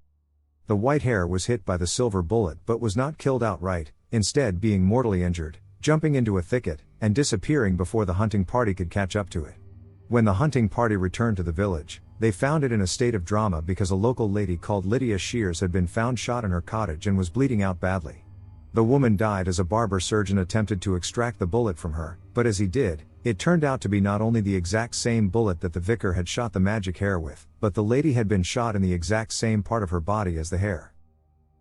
Speaker 1: The white hare was hit by the silver bullet but was not killed outright, instead being mortally injured, jumping into a thicket, and disappearing before the hunting party could catch up to it. When the hunting party returned to the village, they found it in a state of drama because a local lady called Lydia Shears had been found shot in her cottage and was bleeding out badly. The woman died as a barber surgeon attempted to extract the bullet from her, but as he did, it turned out to be not only the exact same bullet that the vicar had shot the magic hare with, but the lady had been shot in the exact same part of her body as the hare.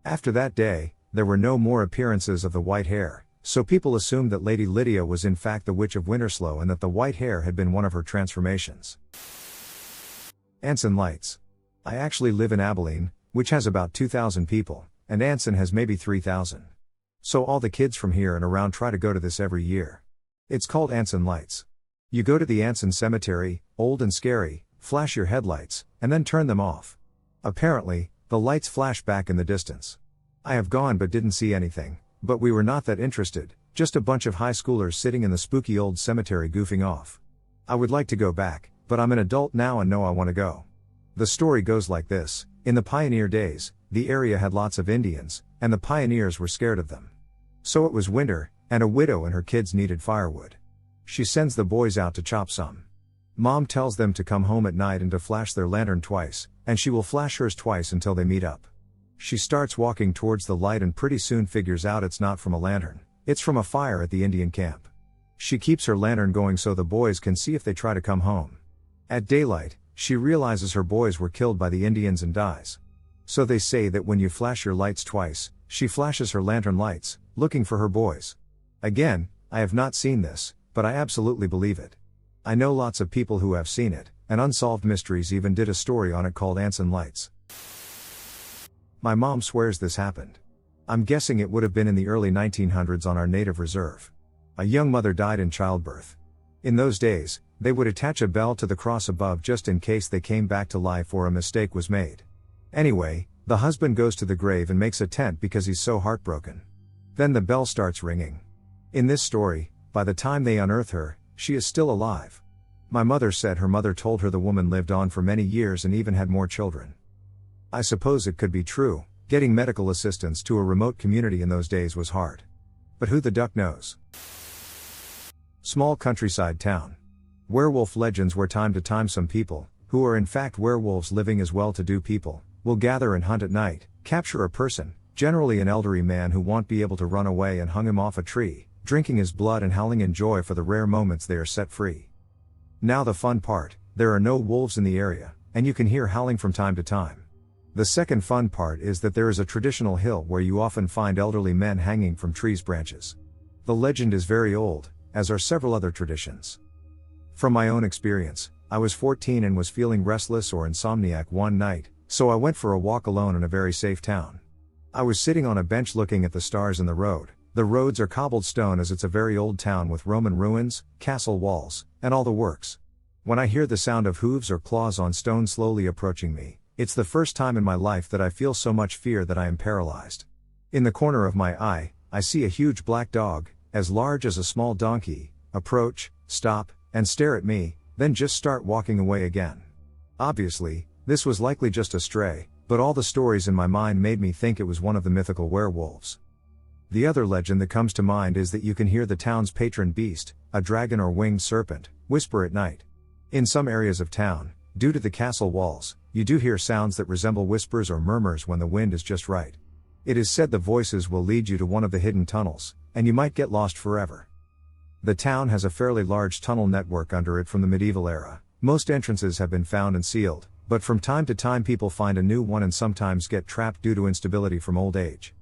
Speaker 1: After that day, there were no more appearances of the white hare, so people assumed that Lady Lydia was in fact the Witch of Winterslow and that the white hare had been one of her transformations. Anson Lights. I actually live in Abilene, which has about 2,000 people, and Anson has maybe 3,000. So all the kids from here and around try to go to this every year. It's called Anson Lights. You go to the Anson Cemetery, old and scary, flash your headlights, and then turn them off. Apparently, the lights flash back in the distance. I have gone but didn't see anything, but we were not that interested, just a bunch of high schoolers sitting in the spooky old cemetery goofing off. I would like to go back, but I'm an adult now and know I want to go. The story goes like this: in the pioneer days, the area had lots of Indians, and the pioneers were scared of them. So it was winter, and a widow and her kids needed firewood. She sends the boys out to chop some. Mom tells them to come home at night and to flash their lantern twice, and she will flash hers twice until they meet up. She starts walking towards the light and pretty soon figures out it's not from a lantern, it's from a fire at the Indian camp. She keeps her lantern going so the boys can see if they try to come home. At daylight, she realizes her boys were killed by the Indians and dies. So they say that when you flash your lights twice, she flashes her lantern lights, looking for her boys. Again, I have not seen this, but I absolutely believe it. I know lots of people who have seen it, and Unsolved Mysteries even did a story on it called Anson Lights. My mom swears this happened. I'm guessing it would have been in the early 1900s on our native reserve. A young mother died in childbirth. In those days, they would attach a bell to the cross above just in case they came back to life or a mistake was made. Anyway, the husband goes to the grave and makes a tent because he's so heartbroken. Then the bell starts ringing. In this story, by the time they unearth her, she is still alive. My mother said her mother told her the woman lived on for many years and even had more children. I suppose it could be true, getting medical assistance to a remote community in those days was hard. But who the duck knows? Small countryside town. Werewolf legends, where time to time some people, who are in fact werewolves living as well-to-do people, will gather and hunt at night, capture a person, generally an elderly man who won't be able to run away, and hung him off a tree, drinking his blood and howling in joy for the rare moments they are set free. Now the fun part, there are no wolves in the area, and you can hear howling from time to time. The second fun part is that there is a traditional hill where you often find elderly men hanging from trees' branches. The legend is very old, as are several other traditions. From my own experience, I was 14 and was feeling restless or insomniac one night, so I went for a walk alone in a very safe town. I was sitting on a bench looking at the stars in the road. The roads are cobbled stone as it's a very old town with Roman ruins, castle walls, and all the works. When I hear the sound of hooves or claws on stone slowly approaching me, it's the first time in my life that I feel so much fear that I am paralyzed. In the corner of my eye, I see a huge black dog, as large as a small donkey, approach, stop, and stare at me, then just start walking away again. Obviously, this was likely just a stray, but all the stories in my mind made me think it was one of the mythical werewolves. The other legend that comes to mind is that you can hear the town's patron beast, a dragon or winged serpent, whisper at night. In some areas of town, due to the castle walls, you do hear sounds that resemble whispers or murmurs when the wind is just right. It is said the voices will lead you to one of the hidden tunnels, and you might get lost forever. The town has a fairly large tunnel network under it from the medieval era. Most entrances have been found and sealed, but from time to time people find a new one and sometimes get trapped due to instability from old age.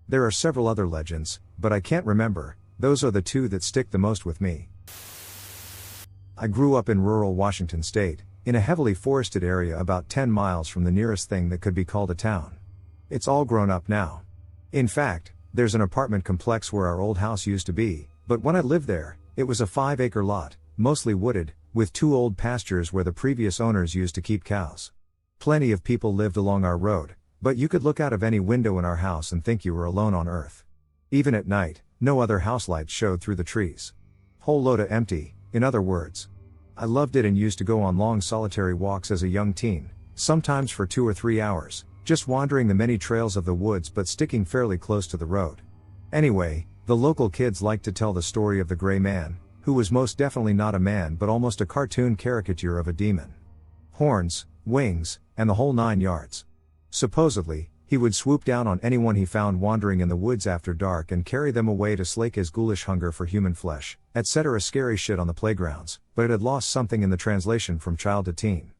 Speaker 1: There are several other legends, but I can't remember. Those are the two that stick the most with me. I grew up in rural Washington state, in a heavily forested area about 10 miles from the nearest thing that could be called a town. It's all grown up now. In fact, there's an apartment complex where our old house used to be, but when I lived there, it was a 5-acre lot, mostly wooded, with 2 old pastures where the previous owners used to keep cows. Plenty of people lived along our road, but you could look out of any window in our house and think you were alone on earth. Even at night, no other house lights showed through the trees. Whole load of empty, in other words. I loved it and used to go on long solitary walks as a young teen, sometimes for 2 or 3 hours, just wandering the many trails of the woods but sticking fairly close to the road. Anyway, the local kids liked to tell the story of the Gray Man, who was most definitely not a man but almost a cartoon caricature of a demon. Horns, wings, and the whole 9 yards. Supposedly, he would swoop down on anyone he found wandering in the woods after dark and carry them away to slake his ghoulish hunger for human flesh, etc. Scary shit on the playgrounds, but it had lost something in the translation from child to teen.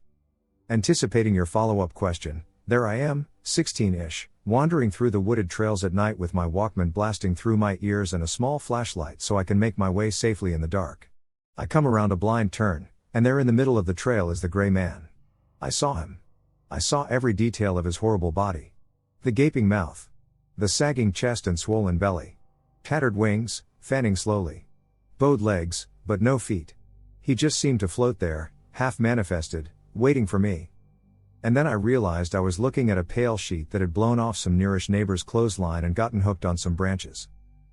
Speaker 1: Anticipating your follow-up question, there I am, 16-ish, wandering through the wooded trails at night with my Walkman blasting through my ears and a small flashlight so I can make my way safely in the dark. I come around a blind turn, and there in the middle of the trail is the Gray Man. I saw him. I saw every detail of his horrible body. The gaping mouth. The sagging chest and swollen belly. Tattered wings, fanning slowly. Bowed legs, but no feet. He just seemed to float there, half-manifested, waiting for me. And then I realized I was looking at a pale sheet that had blown off some nearish neighbor's clothesline and gotten hooked on some branches.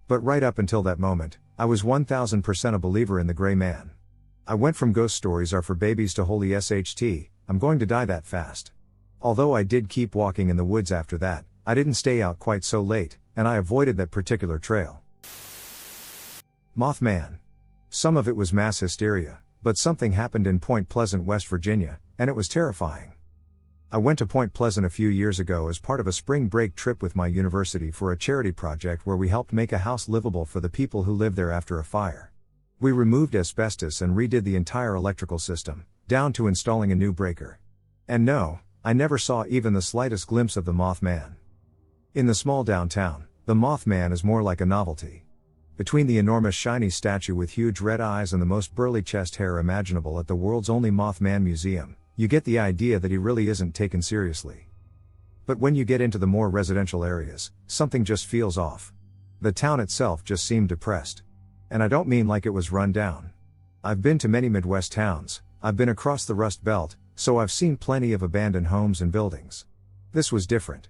Speaker 1: But right up until that moment, I was 1000% a believer in the Gray Man. I went from ghost stories are for babies to holy SHT, I'm going to die that fast. Although I did keep walking in the woods after that, I didn't stay out quite so late, and I avoided that particular trail. Moth Man. Some of it was mass hysteria, but something happened in Point Pleasant, West Virginia, and it was terrifying. I went to Point Pleasant a few years ago as part of a spring break trip with my university for a charity project where we helped make a house livable for the people who lived there after a fire. We removed asbestos and redid the entire electrical system, down to installing a new breaker. And no, I never saw even the slightest glimpse of the Moth Man. In the small downtown, the Moth Man is more like a novelty. Between the enormous shiny statue with huge red eyes and the most burly chest hair imaginable at the world's only Moth Man museum, you get the idea that he really isn't taken seriously. But when you get into the more residential areas, something just feels off. The town itself just seemed depressed. And I don't mean like it was run down. I've been to many Midwest towns, I've been across the Rust Belt, so I've seen plenty of abandoned homes and buildings. This was different.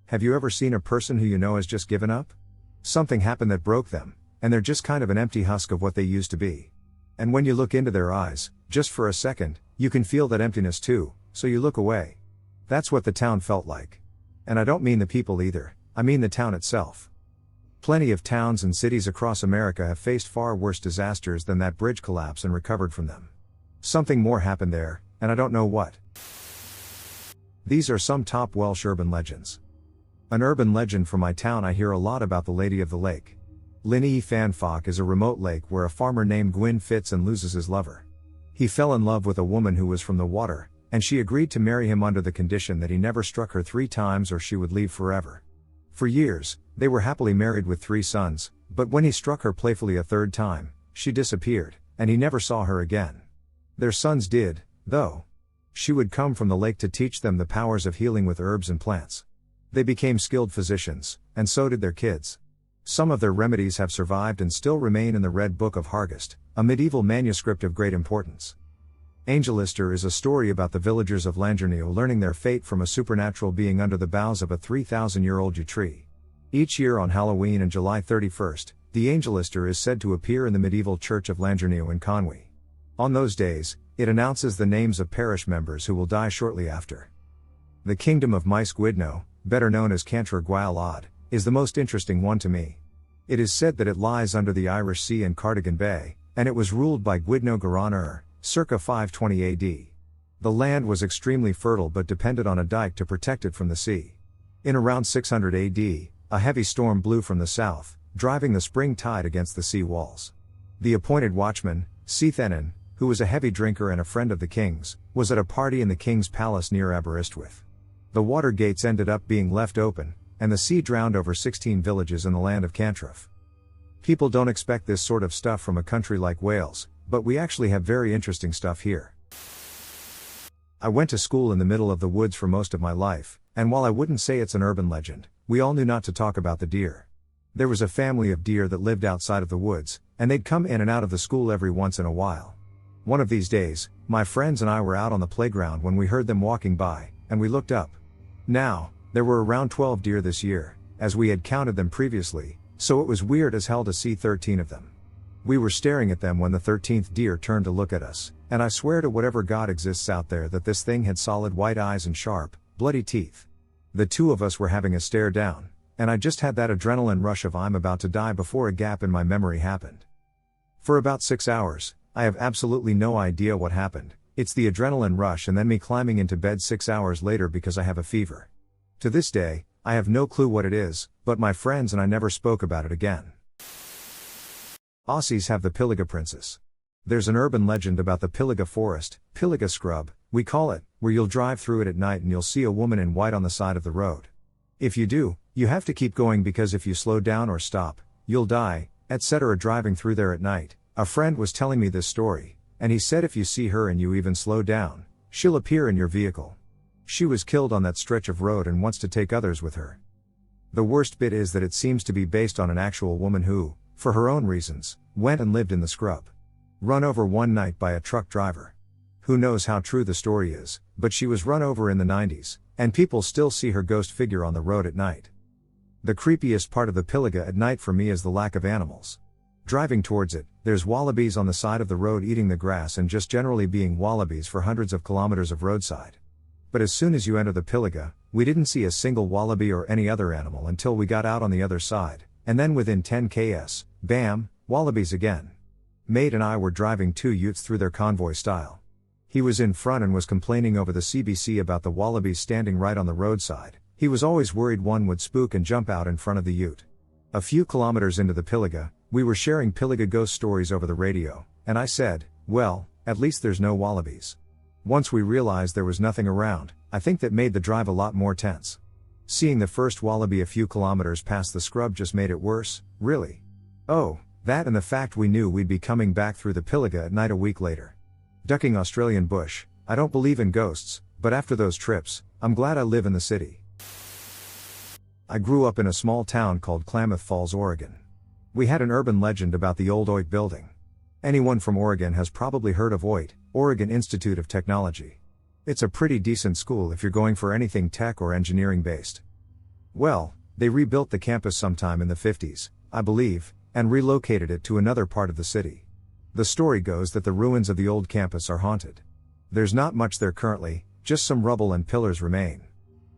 Speaker 1: Have you ever seen a person who you know has just given up? Something happened that broke them, and they're just kind of an empty husk of what they used to be. And when you look into their eyes, just for a second, you can feel that emptiness too, so you look away. That's what the town felt like. And I don't mean the people either, I mean the town itself. Plenty of towns and cities across America have faced far worse disasters than that bridge collapse and recovered from them. Something more happened there, and I don't know what. These are some top Welsh urban legends. An urban legend from my town: I hear a lot about the Lady of the Lake. Llyn y Fanfach is a remote lake where a farmer named Gwyn fits and loses his lover. He fell in love with a woman who was from the water, and she agreed to marry him under the condition that he never struck her 3 times or she would leave forever. For years, they were happily married with 3 sons, but when he struck her playfully a 3rd time, she disappeared, and he never saw her again. Their sons did, though. She would come from the lake to teach them the powers of healing with herbs and plants. They became skilled physicians, and so did their kids. Some of their remedies have survived and still remain in the Red Book of Hargest, a medieval manuscript of great importance. Angelister is a story about the villagers of Llangernew learning their fate from a supernatural being under the boughs of a 3,000-year-old yew tree. Each year on Halloween and July 31st, the Angelister is said to appear in the medieval church of Llangernew in Conwy. On those days, it announces the names of parish members who will die shortly after. The kingdom of Maes Gwydno, better known as Cantra Gwaelod, is the most interesting one to me. It is said that it lies under the Irish Sea and Cardigan Bay, and it was ruled by Gwydno Goran circa 520 AD. The land was extremely fertile but depended on a dike to protect it from the sea. In around 600 AD, a heavy storm blew from the south, driving the spring tide against the sea walls. The appointed watchman, Seth, who was a heavy drinker and a friend of the king's, was at a party in the king's palace near Aberystwyth. The water gates ended up being left open, and the sea drowned over 16 villages in the land of Cantref. People don't expect this sort of stuff from a country like Wales, but we actually have very interesting stuff here. I went to school in the middle of the woods for most of my life, and while I wouldn't say it's an urban legend, we all knew not to talk about the deer. There was a family of deer that lived outside of the woods, and they'd come in and out of the school every once in a while. One of these days, my friends and I were out on the playground when we heard them walking by, and we looked up. Now, there were around 12 deer this year, as we had counted them previously, so it was weird as hell to see 13 of them. We were staring at them when the 13th deer turned to look at us, and I swear to whatever God exists out there that this thing had solid white eyes and sharp, bloody teeth. The 2 of us were having a stare down, and I just had that adrenaline rush of I'm about to die before a gap in my memory happened. For about 6 hours, I have absolutely no idea what happened. It's the adrenaline rush and then me climbing into bed 6 hours later because I have a fever. To this day, I have no clue what it is, but my friends and I never spoke about it again. Aussies have the Piga Princess. There's an urban legend about the Piga Forest, Piga Scrub, we call it, where you'll drive through it at night and you'll see a woman in white on the side of the road. If you do, you have to keep going because if you slow down or stop, you'll die, etc. Driving through there at night, a friend was telling me this story, and he said if you see her and you even slow down, she'll appear in your vehicle. She was killed on that stretch of road and wants to take others with her. The worst bit is that it seems to be based on an actual woman who, for her own reasons, went and lived in the scrub. Run over one night by a truck driver. Who knows how true the story is, but she was run over in the 90s, and people still see her ghost figure on the road at night. The creepiest part of the Piga at night for me is the lack of animals. Driving towards it, there's wallabies on the side of the road eating the grass and just generally being wallabies for hundreds of kilometers of roadside. But as soon as you enter the Piga, we didn't see a single wallaby or any other animal until we got out on the other side, and then within 10 km, bam, wallabies again. Mate and I were driving 2 utes through their convoy style. He was in front and was complaining over the CBC about the wallabies standing right on the roadside. He was always worried one would spook and jump out in front of the ute. A few kilometers into the Piga, we were sharing Piga ghost stories over the radio, and I said, well, at least there's no wallabies. Once we realized there was nothing around, I think that made the drive a lot more tense. Seeing the first wallaby a few kilometers past the scrub just made it worse, really. Oh, that and the fact we knew we'd be coming back through the Piga at night a week later. Ducking Australian bush, I don't believe in ghosts, but after those trips, I'm glad I live in the city. I grew up in a small town called Klamath Falls, Oregon. We had an urban legend about the old OIT building. Anyone from Oregon has probably heard of OIT, Oregon Institute of Technology. It's a pretty decent school if you're going for anything tech or engineering based. Well, they rebuilt the campus sometime in the 50s, I believe, and relocated it to another part of the city. The story goes that the ruins of the old campus are haunted. There's not much there currently, just some rubble and pillars remain.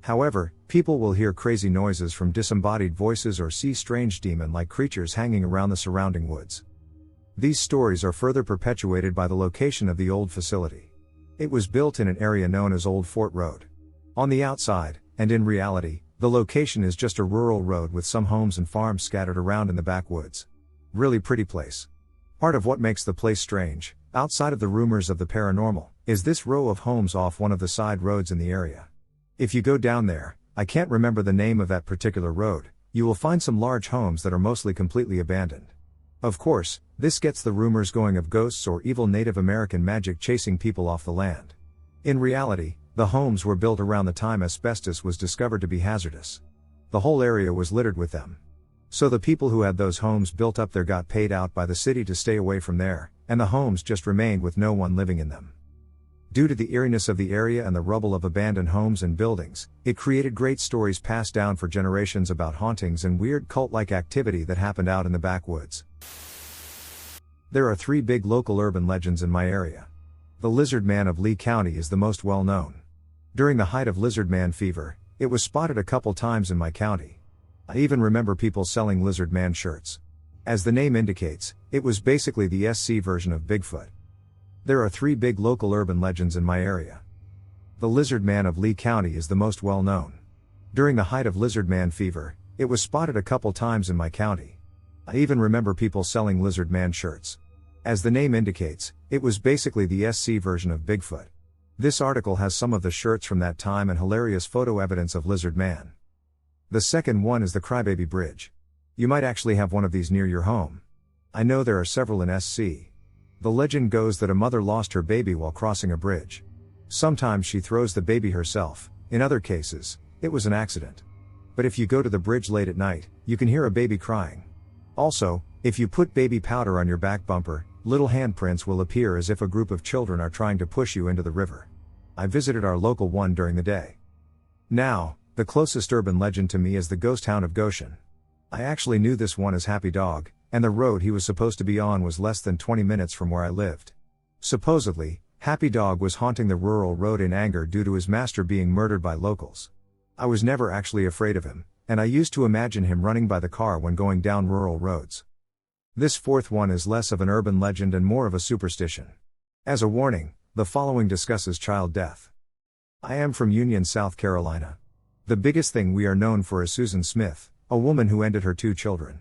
Speaker 1: However, people will hear crazy noises from disembodied voices or see strange demon-like creatures hanging around the surrounding woods. These stories are further perpetuated by the location of the old facility. It was built in an area known as Old Fort Road. On the outside, and in reality, the location is just a rural road with some homes and farms scattered around in the backwoods. Really pretty place. Part of what makes the place strange, outside of the rumors of the paranormal, is this row of homes off one of the side roads in the area. If you go down there, I can't remember the name of that particular road, you will find some large homes that are mostly completely abandoned. Of course, this gets the rumors going of ghosts or evil Native American magic chasing people off the land. In reality, the homes were built around the time asbestos was discovered to be hazardous. The whole area was littered with them. So the people who had those homes built up there got paid out by the city to stay away from there, and the homes just remained with no one living in them. Due to the eeriness of the area and the rubble of abandoned homes and buildings, it created great stories passed down for generations about hauntings and weird cult-like activity that happened out in the backwoods. There are 3 big local urban legends in my area. The Lizard Man of Lee County is the most well known. During the height of Lizard Man fever, it was spotted a couple times in my county. I even remember people selling Lizard Man shirts. As the name indicates, it was basically the SC version of Bigfoot. There are 3 big local urban legends in my area. The Lizard Man of Lee County is the most well known. During the height of Lizard Man fever, it was spotted a couple times in my county. I even remember people selling Lizard Man shirts. As the name indicates, it was basically the SC version of Bigfoot. This article has some of the shirts from that time and hilarious photo evidence of Lizard Man. The second one is the Crybaby Bridge. You might actually have one of these near your home. I know there are several in SC. The legend goes that a mother lost her baby while crossing a bridge. Sometimes she throws the baby herself, in other cases, it was an accident. But if you go to the bridge late at night, you can hear a baby crying. Also, if you put baby powder on your back bumper, little handprints will appear as if a group of children are trying to push you into the river. I visited our local one during the day. Now, the closest urban legend to me is the ghost hound of Goshen. I actually knew this one as Happy Dog, and the road he was supposed to be on was less than 20 minutes from where I lived. Supposedly, Happy Dog was haunting the rural road in anger due to his master being murdered by locals. I was never actually afraid of him, and I used to imagine him running by the car when going down rural roads. This fourth one is less of an urban legend and more of a superstition. As a warning, the following discusses child death. I am from Union, South Carolina. The biggest thing we are known for is Susan Smith, a woman who ended her 2 children.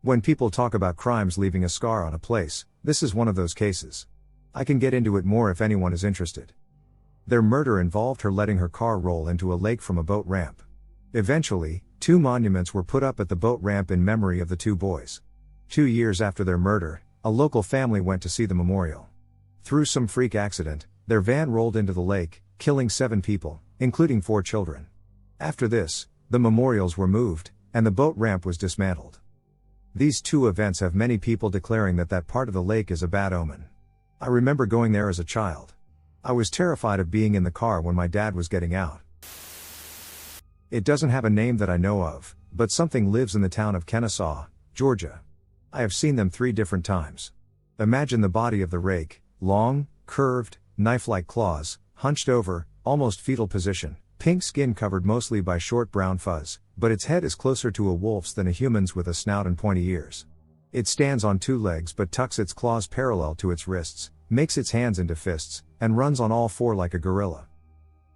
Speaker 1: When people talk about crimes leaving a scar on a place, this is one of those cases. I can get into it more if anyone is interested. Their murder involved her letting her car roll into a lake from a boat ramp. Eventually, 2 monuments were put up at the boat ramp in memory of the 2 boys. 2 years after their murder, a local family went to see the memorial. Through some freak accident, their van rolled into the lake, killing 7 people, including 4 children. After this, the memorials were moved, and the boat ramp was dismantled. These 2 events have many people declaring that that part of the lake is a bad omen. I remember going there as a child. I was terrified of being in the car when my dad was getting out. It doesn't have a name that I know of, but something lives in the town of Kennesaw, Georgia. I have seen them 3 different times. Imagine the body of the rake, long, curved, knife-like claws, hunched over, almost fetal position, pink skin covered mostly by short brown fuzz, but its head is closer to a wolf's than a human's with a snout and pointy ears. It stands on 2 legs but tucks its claws parallel to its wrists, makes its hands into fists, and runs on all 4 like a gorilla.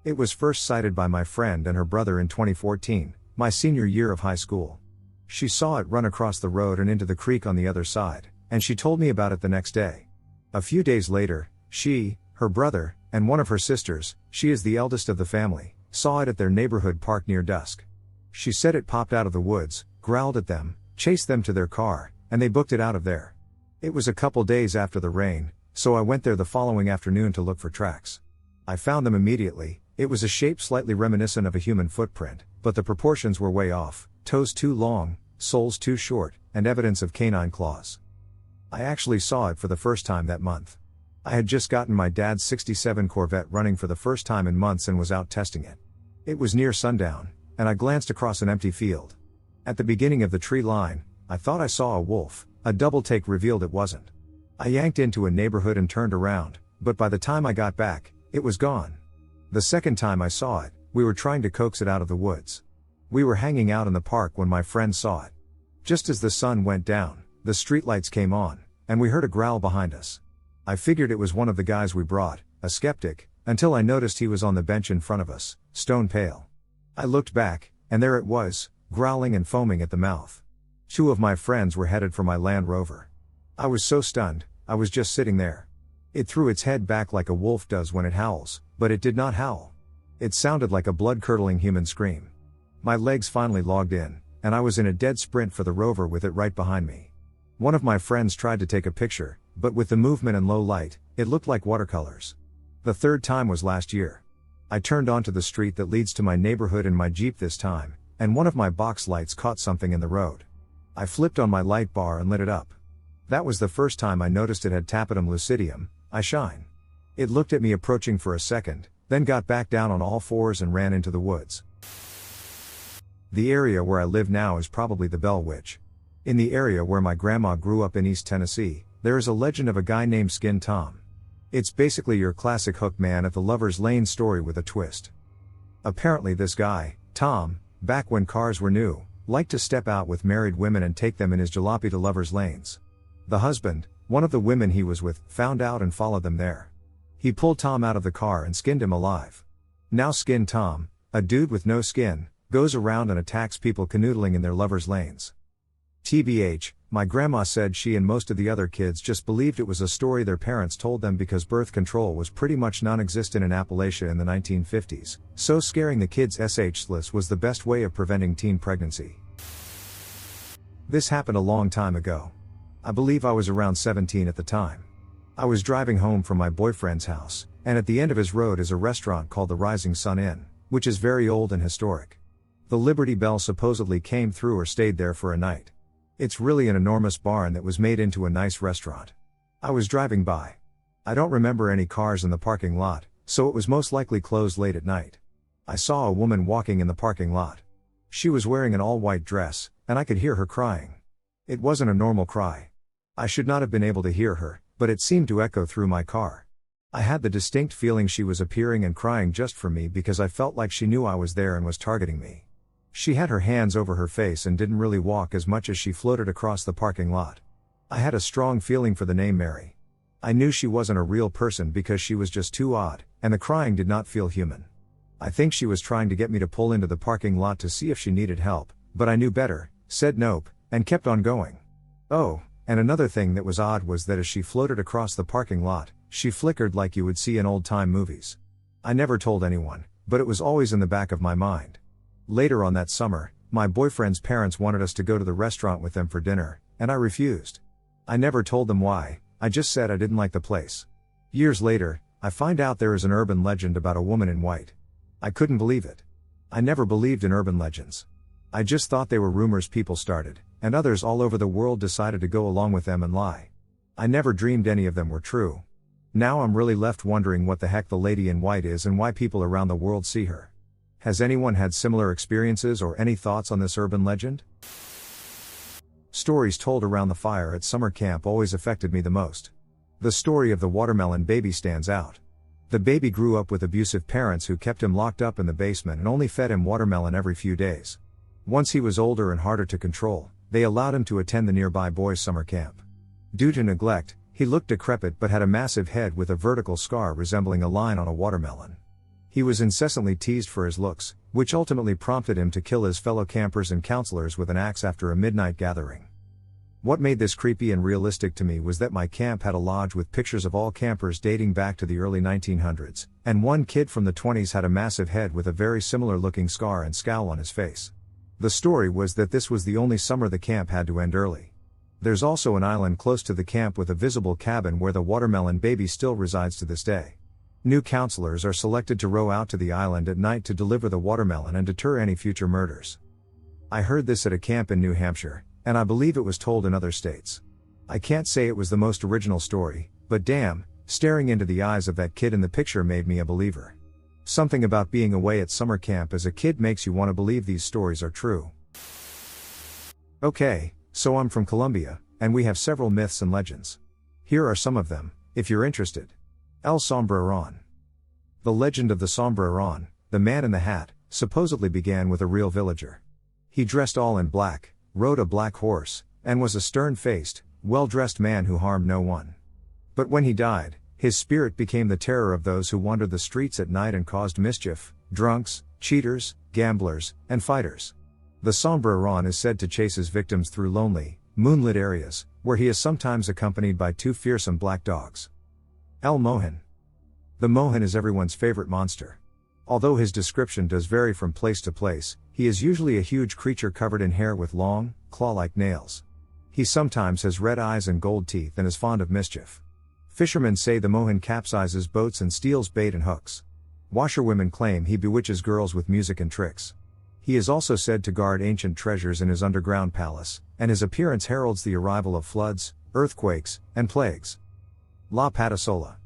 Speaker 1: It was first sighted by my friend and her brother in 2014, my senior year of high school. She saw it run across the road and into the creek on the other side, and she told me about it the next day. A few days later, she, her brother, and one of her sisters, she is the eldest of the family, saw it at their neighborhood park near dusk. She said it popped out of the woods, growled at them, chased them to their car, and they booked it out of there. It was a couple days after the rain, so I went there the following afternoon to look for tracks. I found them immediately. It was a shape slightly reminiscent of a human footprint, but the proportions were way off, toes too long, soles too short, and evidence of canine claws. I actually saw it for the first time that month. I had just gotten my dad's '67 Corvette running for the first time in months and was out testing it. It was near sundown, and I glanced across an empty field. At the beginning of the tree line, I thought I saw a wolf. A double take revealed it wasn't. I yanked into a neighborhood and turned around, but by the time I got back, it was gone. The second time I saw it, we were trying to coax it out of the woods. We were hanging out in the park when my friend saw it. Just as the sun went down, the streetlights came on, and we heard a growl behind us. I figured it was one of the guys we brought, a skeptic, until I noticed he was on the bench in front of us, stone pale. I looked back, and there it was, growling and foaming at the mouth. 2 of my friends were headed for my Land Rover. I was so stunned, I was just sitting there. It threw its head back like a wolf does when it howls, but it did not howl. It sounded like a blood-curdling human scream. My legs finally logged in, and I was in a dead sprint for the Rover with it right behind me. One of my friends tried to take a picture, but with the movement and low light, it looked like watercolors. The 3rd time was last year. I turned onto the street that leads to my neighborhood in my Jeep this time, and one of my box lights caught something in the road. I flipped on my light bar and lit it up. That was the first time I noticed it had tapetum lucidium, I shine. It looked at me approaching for a second, then got back down on all 4s and ran into the woods. The area where I live now is probably the Bell Witch. In the area where my grandma grew up in East Tennessee, there is a legend of a guy named Skin Tom. It's basically your classic hook man at the Lover's Lane story with a twist. Apparently this guy, Tom, back when cars were new, liked to step out with married women and take them in his jalopy to Lover's Lanes. The husband, one of the women he was with, found out and followed them there. He pulled Tom out of the car and skinned him alive. Now Skin Tom, a dude with no skin, goes around and attacks people canoodling in their Lover's Lanes. TBH, my grandma said she and most of the other kids just believed it was a story their parents told them because birth control was pretty much non-existent in Appalachia in the 1950s, so scaring the kids SH-less was the best way of preventing teen pregnancy. This happened a long time ago. I believe I was around 17 at the time. I was driving home from my boyfriend's house, and at the end of his road is a restaurant called the Rising Sun Inn, which is very old and historic. The Liberty Bell supposedly came through or stayed there for a night. It's really an enormous barn that was made into a nice restaurant. I was driving by. I don't remember any cars in the parking lot, so it was most likely closed late at night. I saw a woman walking in the parking lot. She was wearing an all-white dress, and I could hear her crying. It wasn't a normal cry. I should not have been able to hear her, but it seemed to echo through my car. I had the distinct feeling she was appearing and crying just for me because I felt like she knew I was there and was targeting me. She had her hands over her face and didn't really walk as much as she floated across the parking lot. I had a strong feeling for the name Mary. I knew she wasn't a real person because she was just too odd, and the crying did not feel human. I think she was trying to get me to pull into the parking lot to see if she needed help, but I knew better, said nope, and kept on going. Oh, and another thing that was odd was that as she floated across the parking lot, she flickered like you would see in old-time movies. I never told anyone, but it was always in the back of my mind. Later on that summer, my boyfriend's parents wanted us to go to the restaurant with them for dinner, and I refused. I never told them why, I just said I didn't like the place. Years later, I find out there is an urban legend about a woman in white. I couldn't believe it. I never believed in urban legends. I just thought they were rumors people started, and others all over the world decided to go along with them and lie. I never dreamed any of them were true. Now I'm really left wondering what the heck the lady in white is and why people around the world see her. Has anyone had similar experiences or any thoughts on this urban legend? Stories told around the fire at summer camp always affected me the most. The story of the watermelon baby stands out. The baby grew up with abusive parents who kept him locked up in the basement and only fed him watermelon every few days. Once he was older and harder to control, they allowed him to attend the nearby boys' summer camp. Due to neglect, he looked decrepit but had a massive head with a vertical scar resembling a line on a watermelon. He was incessantly teased for his looks, which ultimately prompted him to kill his fellow campers and counselors with an axe after a midnight gathering. What made this creepy and realistic to me was that my camp had a lodge with pictures of all campers dating back to the early 1900s, and one kid from the 20s had a massive head with a very similar looking scar and scowl on his face. The story was that this was the only summer the camp had to end early. There's also an island close to the camp with a visible cabin where the watermelon baby still resides to this day. New counselors are selected to row out to the island at night to deliver the watermelon and deter any future murders. I heard this at a camp in New Hampshire, and I believe it was told in other states. I can't say it was the most original story, but damn, staring into the eyes of that kid in the picture made me a believer. Something about being away at summer camp as a kid makes you want to believe these stories are true. Okay, so I'm from Colombia, and we have several myths and legends. Here are some of them, if you're interested. El Sombreron. The legend of the Sombreron, the man in the hat, supposedly began with a real villager. He dressed all in black, rode a black horse, and was a stern-faced, well-dressed man who harmed no one. But when he died, his spirit became the terror of those who wandered the streets at night and caused mischief: drunks, cheaters, gamblers, and fighters. The sombre Ron is said to chase his victims through lonely, moonlit areas, where he is sometimes accompanied by two fearsome black dogs. El Mohin. The Mohin is everyone's favorite monster. Although his description does vary from place to place, he is usually a huge creature covered in hair with long, claw-like nails. He sometimes has red eyes and gold teeth and is fond of mischief. Fishermen say the Mohin capsizes boats and steals bait and hooks. Washerwomen claim he bewitches girls with music and tricks. He is also said to guard ancient treasures in his underground palace, and his appearance heralds the arrival of floods, earthquakes, and plagues. La Patasola.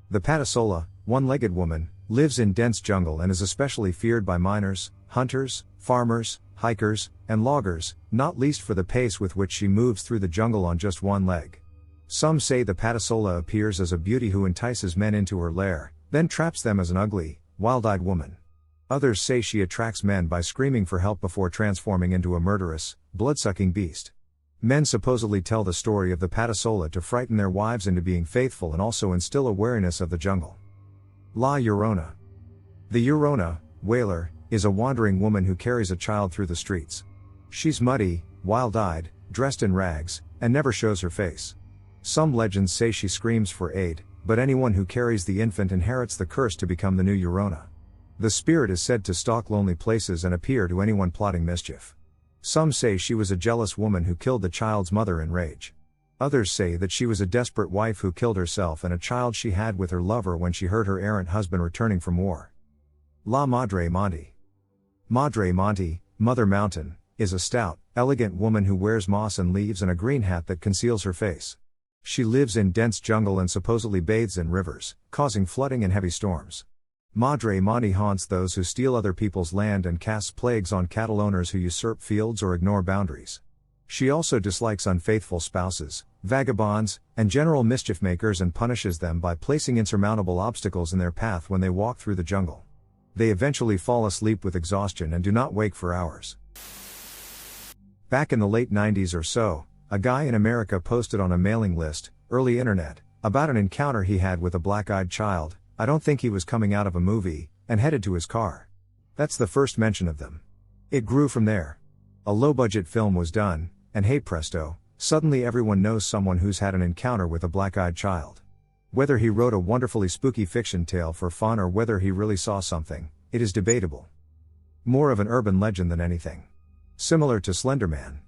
Speaker 1: The Patasola, one-legged woman, lives in dense jungle and is especially feared by miners, hunters, farmers, hikers, and loggers, not least for the pace with which she moves through the jungle on just one leg. Some say the Patasola appears as a beauty who entices men into her lair, then traps them as an ugly, wild-eyed woman. Others say she attracts men by screaming for help before transforming into a murderous, blood-sucking beast. Men supposedly tell the story of the Patasola to frighten their wives into being faithful and also instill a wariness of the jungle. La Llorona. The Llorona, wailer, is a wandering woman who carries a child through the streets. She's muddy, wild-eyed, dressed in rags, and never shows her face. Some legends say she screams for aid, but anyone who carries the infant inherits the curse to become the new Llorona. The spirit is said to stalk lonely places and appear to anyone plotting mischief. Some say she was a jealous woman who killed the child's mother in rage. Others say that she was a desperate wife who killed herself and a child she had with her lover when she heard her errant husband returning from war. La Madre Monte. Madre Monte, Mother Mountain, is a stout, elegant woman who wears moss and leaves and a green hat that conceals her face. She lives in dense jungle and supposedly bathes in rivers, causing flooding and heavy storms. Madre Monte haunts those who steal other people's land and casts plagues on cattle owners who usurp fields or ignore boundaries. She also dislikes unfaithful spouses, vagabonds, and general mischief makers and punishes them by placing insurmountable obstacles in their path when they walk through the jungle. They eventually fall asleep with exhaustion and do not wake for hours. Back in the late 90s or so, a guy in America posted on a mailing list, early internet, about an encounter he had with a black-eyed child. I don't think he was coming out of a movie, and headed to his car. That's the first mention of them. It grew from there. A low-budget film was done, and hey presto, suddenly everyone knows someone who's had an encounter with a black-eyed child. Whether he wrote a wonderfully spooky fiction tale for fun or whether he really saw something, it is debatable. More of an urban legend than anything. Similar to Slender Man.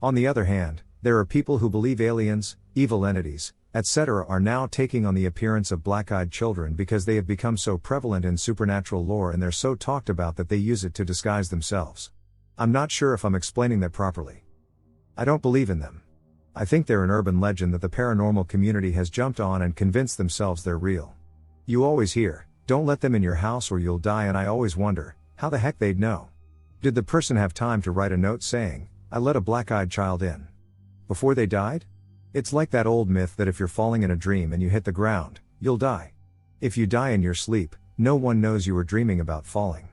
Speaker 1: On the other hand, there are people who believe aliens, evil entities, etc. are now taking on the appearance of black-eyed children because they have become so prevalent in supernatural lore and they're so talked about that they use it to disguise themselves. I'm not sure if I'm explaining that properly. I don't believe in them. I think they're an urban legend that the paranormal community has jumped on and convinced themselves they're real. You always hear, don't let them in your house or you'll die, and I always wonder, how the heck they'd know? Did the person have time to write a note saying, I let a black-eyed child in? Before they died? It's like that old myth that if you're falling in a dream and you hit the ground, you'll die. If you die in your sleep, no one knows you were dreaming about falling.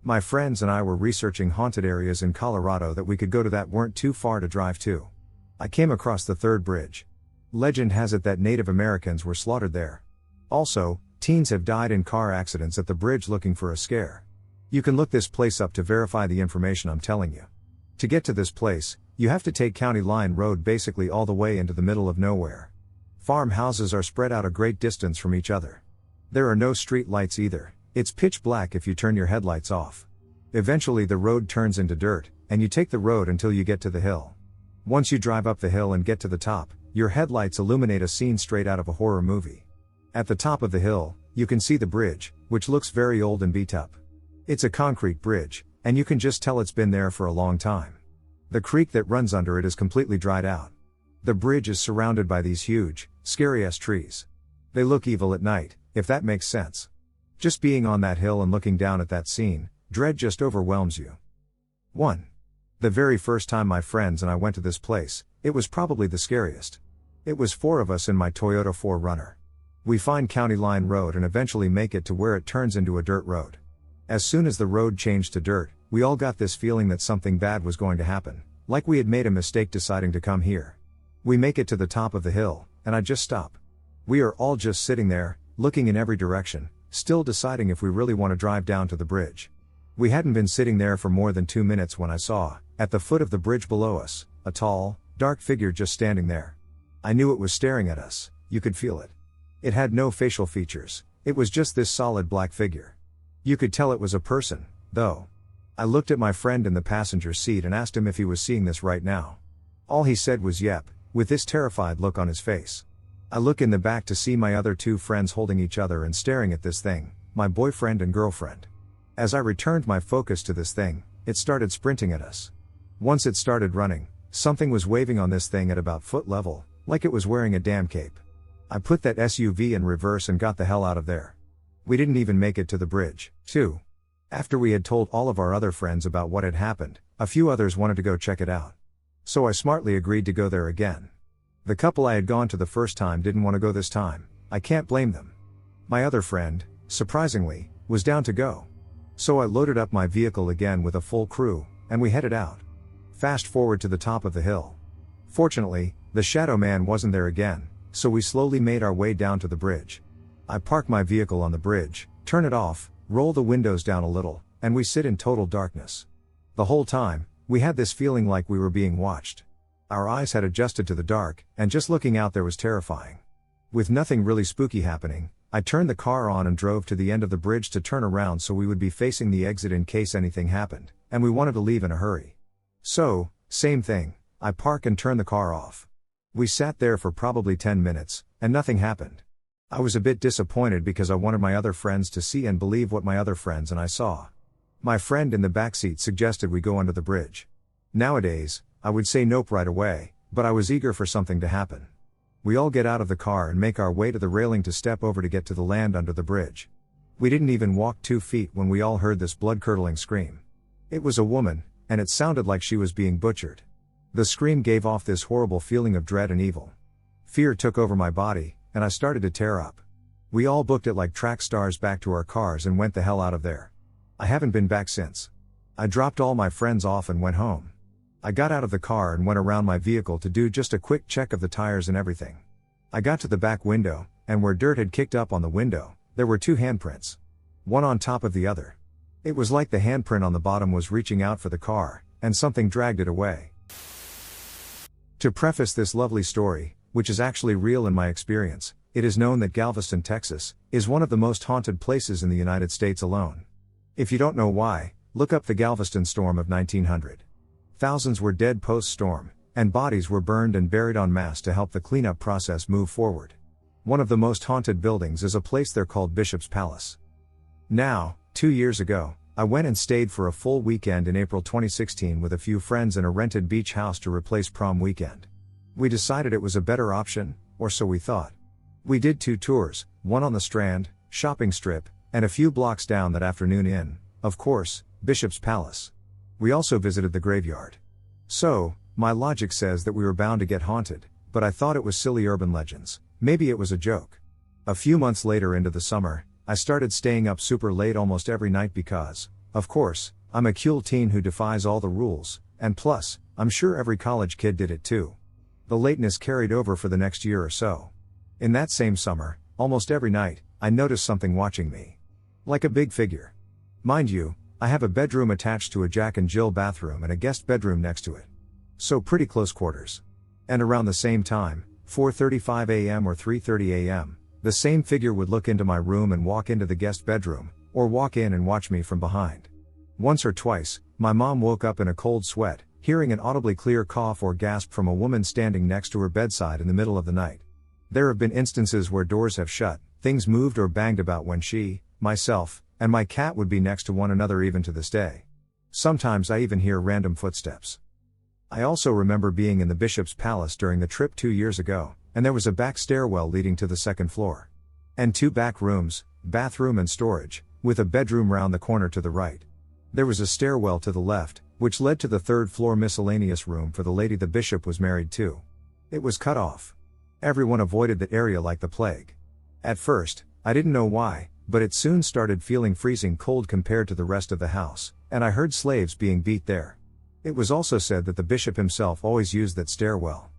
Speaker 1: My friends and I were researching haunted areas in Colorado that we could go to that weren't too far to drive to. I came across the Third Bridge. Legend has it that Native Americans were slaughtered there. Also, teens have died in car accidents at the bridge looking for a scare. You can look this place up to verify the information I'm telling you. To get to this place, you have to take County Line Road basically all the way into the middle of nowhere. Farmhouses are spread out a great distance from each other. There are no street lights either. It's pitch black if you turn your headlights off. Eventually the road turns into dirt, and you take the road until you get to the hill. Once you drive up the hill and get to the top, your headlights illuminate a scene straight out of a horror movie. At the top of the hill, you can see the bridge, which looks very old and beat up. It's a concrete bridge, and you can just tell it's been there for a long time. The creek that runs under it is completely dried out. The bridge is surrounded by these huge, scary-ass trees. They look evil at night, if that makes sense. Just being on that hill and looking down at that scene, dread just overwhelms you. 1. The very first time my friends and I went to this place, it was probably the scariest. It was 4 of us in my Toyota 4Runner. We find County Line Road and eventually make it to where it turns into a dirt road. As soon as the road changed to dirt, we all got this feeling that something bad was going to happen, Like we had made a mistake deciding to come here. We make it to the top of the hill, and I just stop. We are all just sitting there, looking in every direction, still deciding if we really want to drive down to the bridge. We hadn't been sitting there for more than 2 minutes when I saw, at the foot of the bridge below us, a tall, dark figure just standing there. I knew it was staring at us, you could feel it. It had no facial features, it was just this solid black figure. You could tell it was a person, though. I looked at my friend in the passenger seat and asked him if he was seeing this right now. All he said was yep, with this terrified look on his face. I look in the back to see my other 2 friends holding each other and staring at this thing, my boyfriend and girlfriend. As I returned my focus to this thing, it started sprinting at us. Once it started running, something was waving on this thing at about foot level, like it was wearing a damn cape. I put that SUV in reverse and got the hell out of there. We didn't even make it to the bridge, too. After we had told all of our other friends about what had happened, a few others wanted to go check it out. So I smartly agreed to go there again. The couple I had gone to the first time didn't want to go this time. I can't blame them. My other friend, surprisingly, was down to go. So I loaded up my vehicle again with a full crew, and we headed out. Fast forward to the top of the hill. Fortunately, the shadow man wasn't there again, so we slowly made our way down to the bridge. I park my vehicle on the bridge, turn it off, roll the windows down a little, and we sit in total darkness. The whole time, we had this feeling like we were being watched. Our eyes had adjusted to the dark, and just looking out there was terrifying. With nothing really spooky happening, I turned the car on and drove to the end of the bridge to turn around so we would be facing the exit in case anything happened, and we wanted to leave in a hurry. So, same thing, I park and turn the car off. We sat there for probably 10 minutes, and nothing happened. I was a bit disappointed because I wanted my other friends to see and believe what my other friends and I saw. My friend in the backseat suggested we go under the bridge. Nowadays, I would say nope right away, but I was eager for something to happen. We all get out of the car and make our way to the railing to step over to get to the land under the bridge. We didn't even walk 2 feet when we all heard this blood-curdling scream. It was a woman, and it sounded like she was being butchered. The scream gave off this horrible feeling of dread and evil. Fear took over my body, and I started to tear up. We all booked it like track stars back to our cars and went the hell out of there. I haven't been back since. I dropped all my friends off and went home. I got out of the car and went around my vehicle to do just a quick check of the tires and everything. I got to the back window, and where dirt had kicked up on the window, there were 2 handprints. One on top of the other. It was like the handprint on the bottom was reaching out for the car, and something dragged it away. To preface this lovely story, which is actually real in my experience, it is known that Galveston, Texas, is one of the most haunted places in the United States alone. If you don't know why, look up the Galveston storm of 1900. Thousands were dead post-storm, and bodies were burned and buried en masse to help the cleanup process move forward. One of the most haunted buildings is a place there called Bishop's Palace. Now, 2 years ago, I went and stayed for a full weekend in April 2016 with a few friends in a rented beach house to replace prom weekend. We decided it was a better option, or so we thought. We did 2 tours, one on the Strand, shopping strip, and a few blocks down that afternoon in, of course, Bishop's Palace. We also visited the graveyard. So, my logic says that we were bound to get haunted, but I thought it was silly urban legends, maybe it was a joke. A few months later into the summer, I started staying up super late almost every night because, of course, I'm a cool teen who defies all the rules, and plus, I'm sure every college kid did it too. The lateness carried over for the next year or so. In that same summer, almost every night, I noticed something watching me. Like a big figure. Mind you, I have a bedroom attached to a Jack and Jill bathroom and a guest bedroom next to it. So pretty close quarters. And around the same time, 4:35 a.m. or 3:30 a.m., the same figure would look into my room and walk into the guest bedroom, or walk in and watch me from behind. Once or twice, my mom woke up in a cold sweat, hearing an audibly clear cough or gasp from a woman standing next to her bedside in the middle of the night. There have been instances where doors have shut, things moved or banged about when she, myself, and my cat would be next to one another even to this day. Sometimes I even hear random footsteps. I also remember being in the Bishop's Palace during the trip 2 years ago, and there was a back stairwell leading to the second floor. And 2 back rooms, bathroom and storage, with a bedroom round the corner to the right. There was a stairwell to the left, which led to the 3rd floor miscellaneous room for the lady the bishop was married to. It was cut off. Everyone avoided that area like the plague. At first, I didn't know why, but it soon started feeling freezing cold compared to the rest of the house, and I heard slaves being beat there. It was also said that the bishop himself always used that stairwell.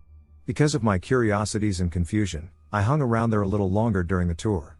Speaker 1: Because of my curiosities and confusion, I hung around there a little longer during the tour.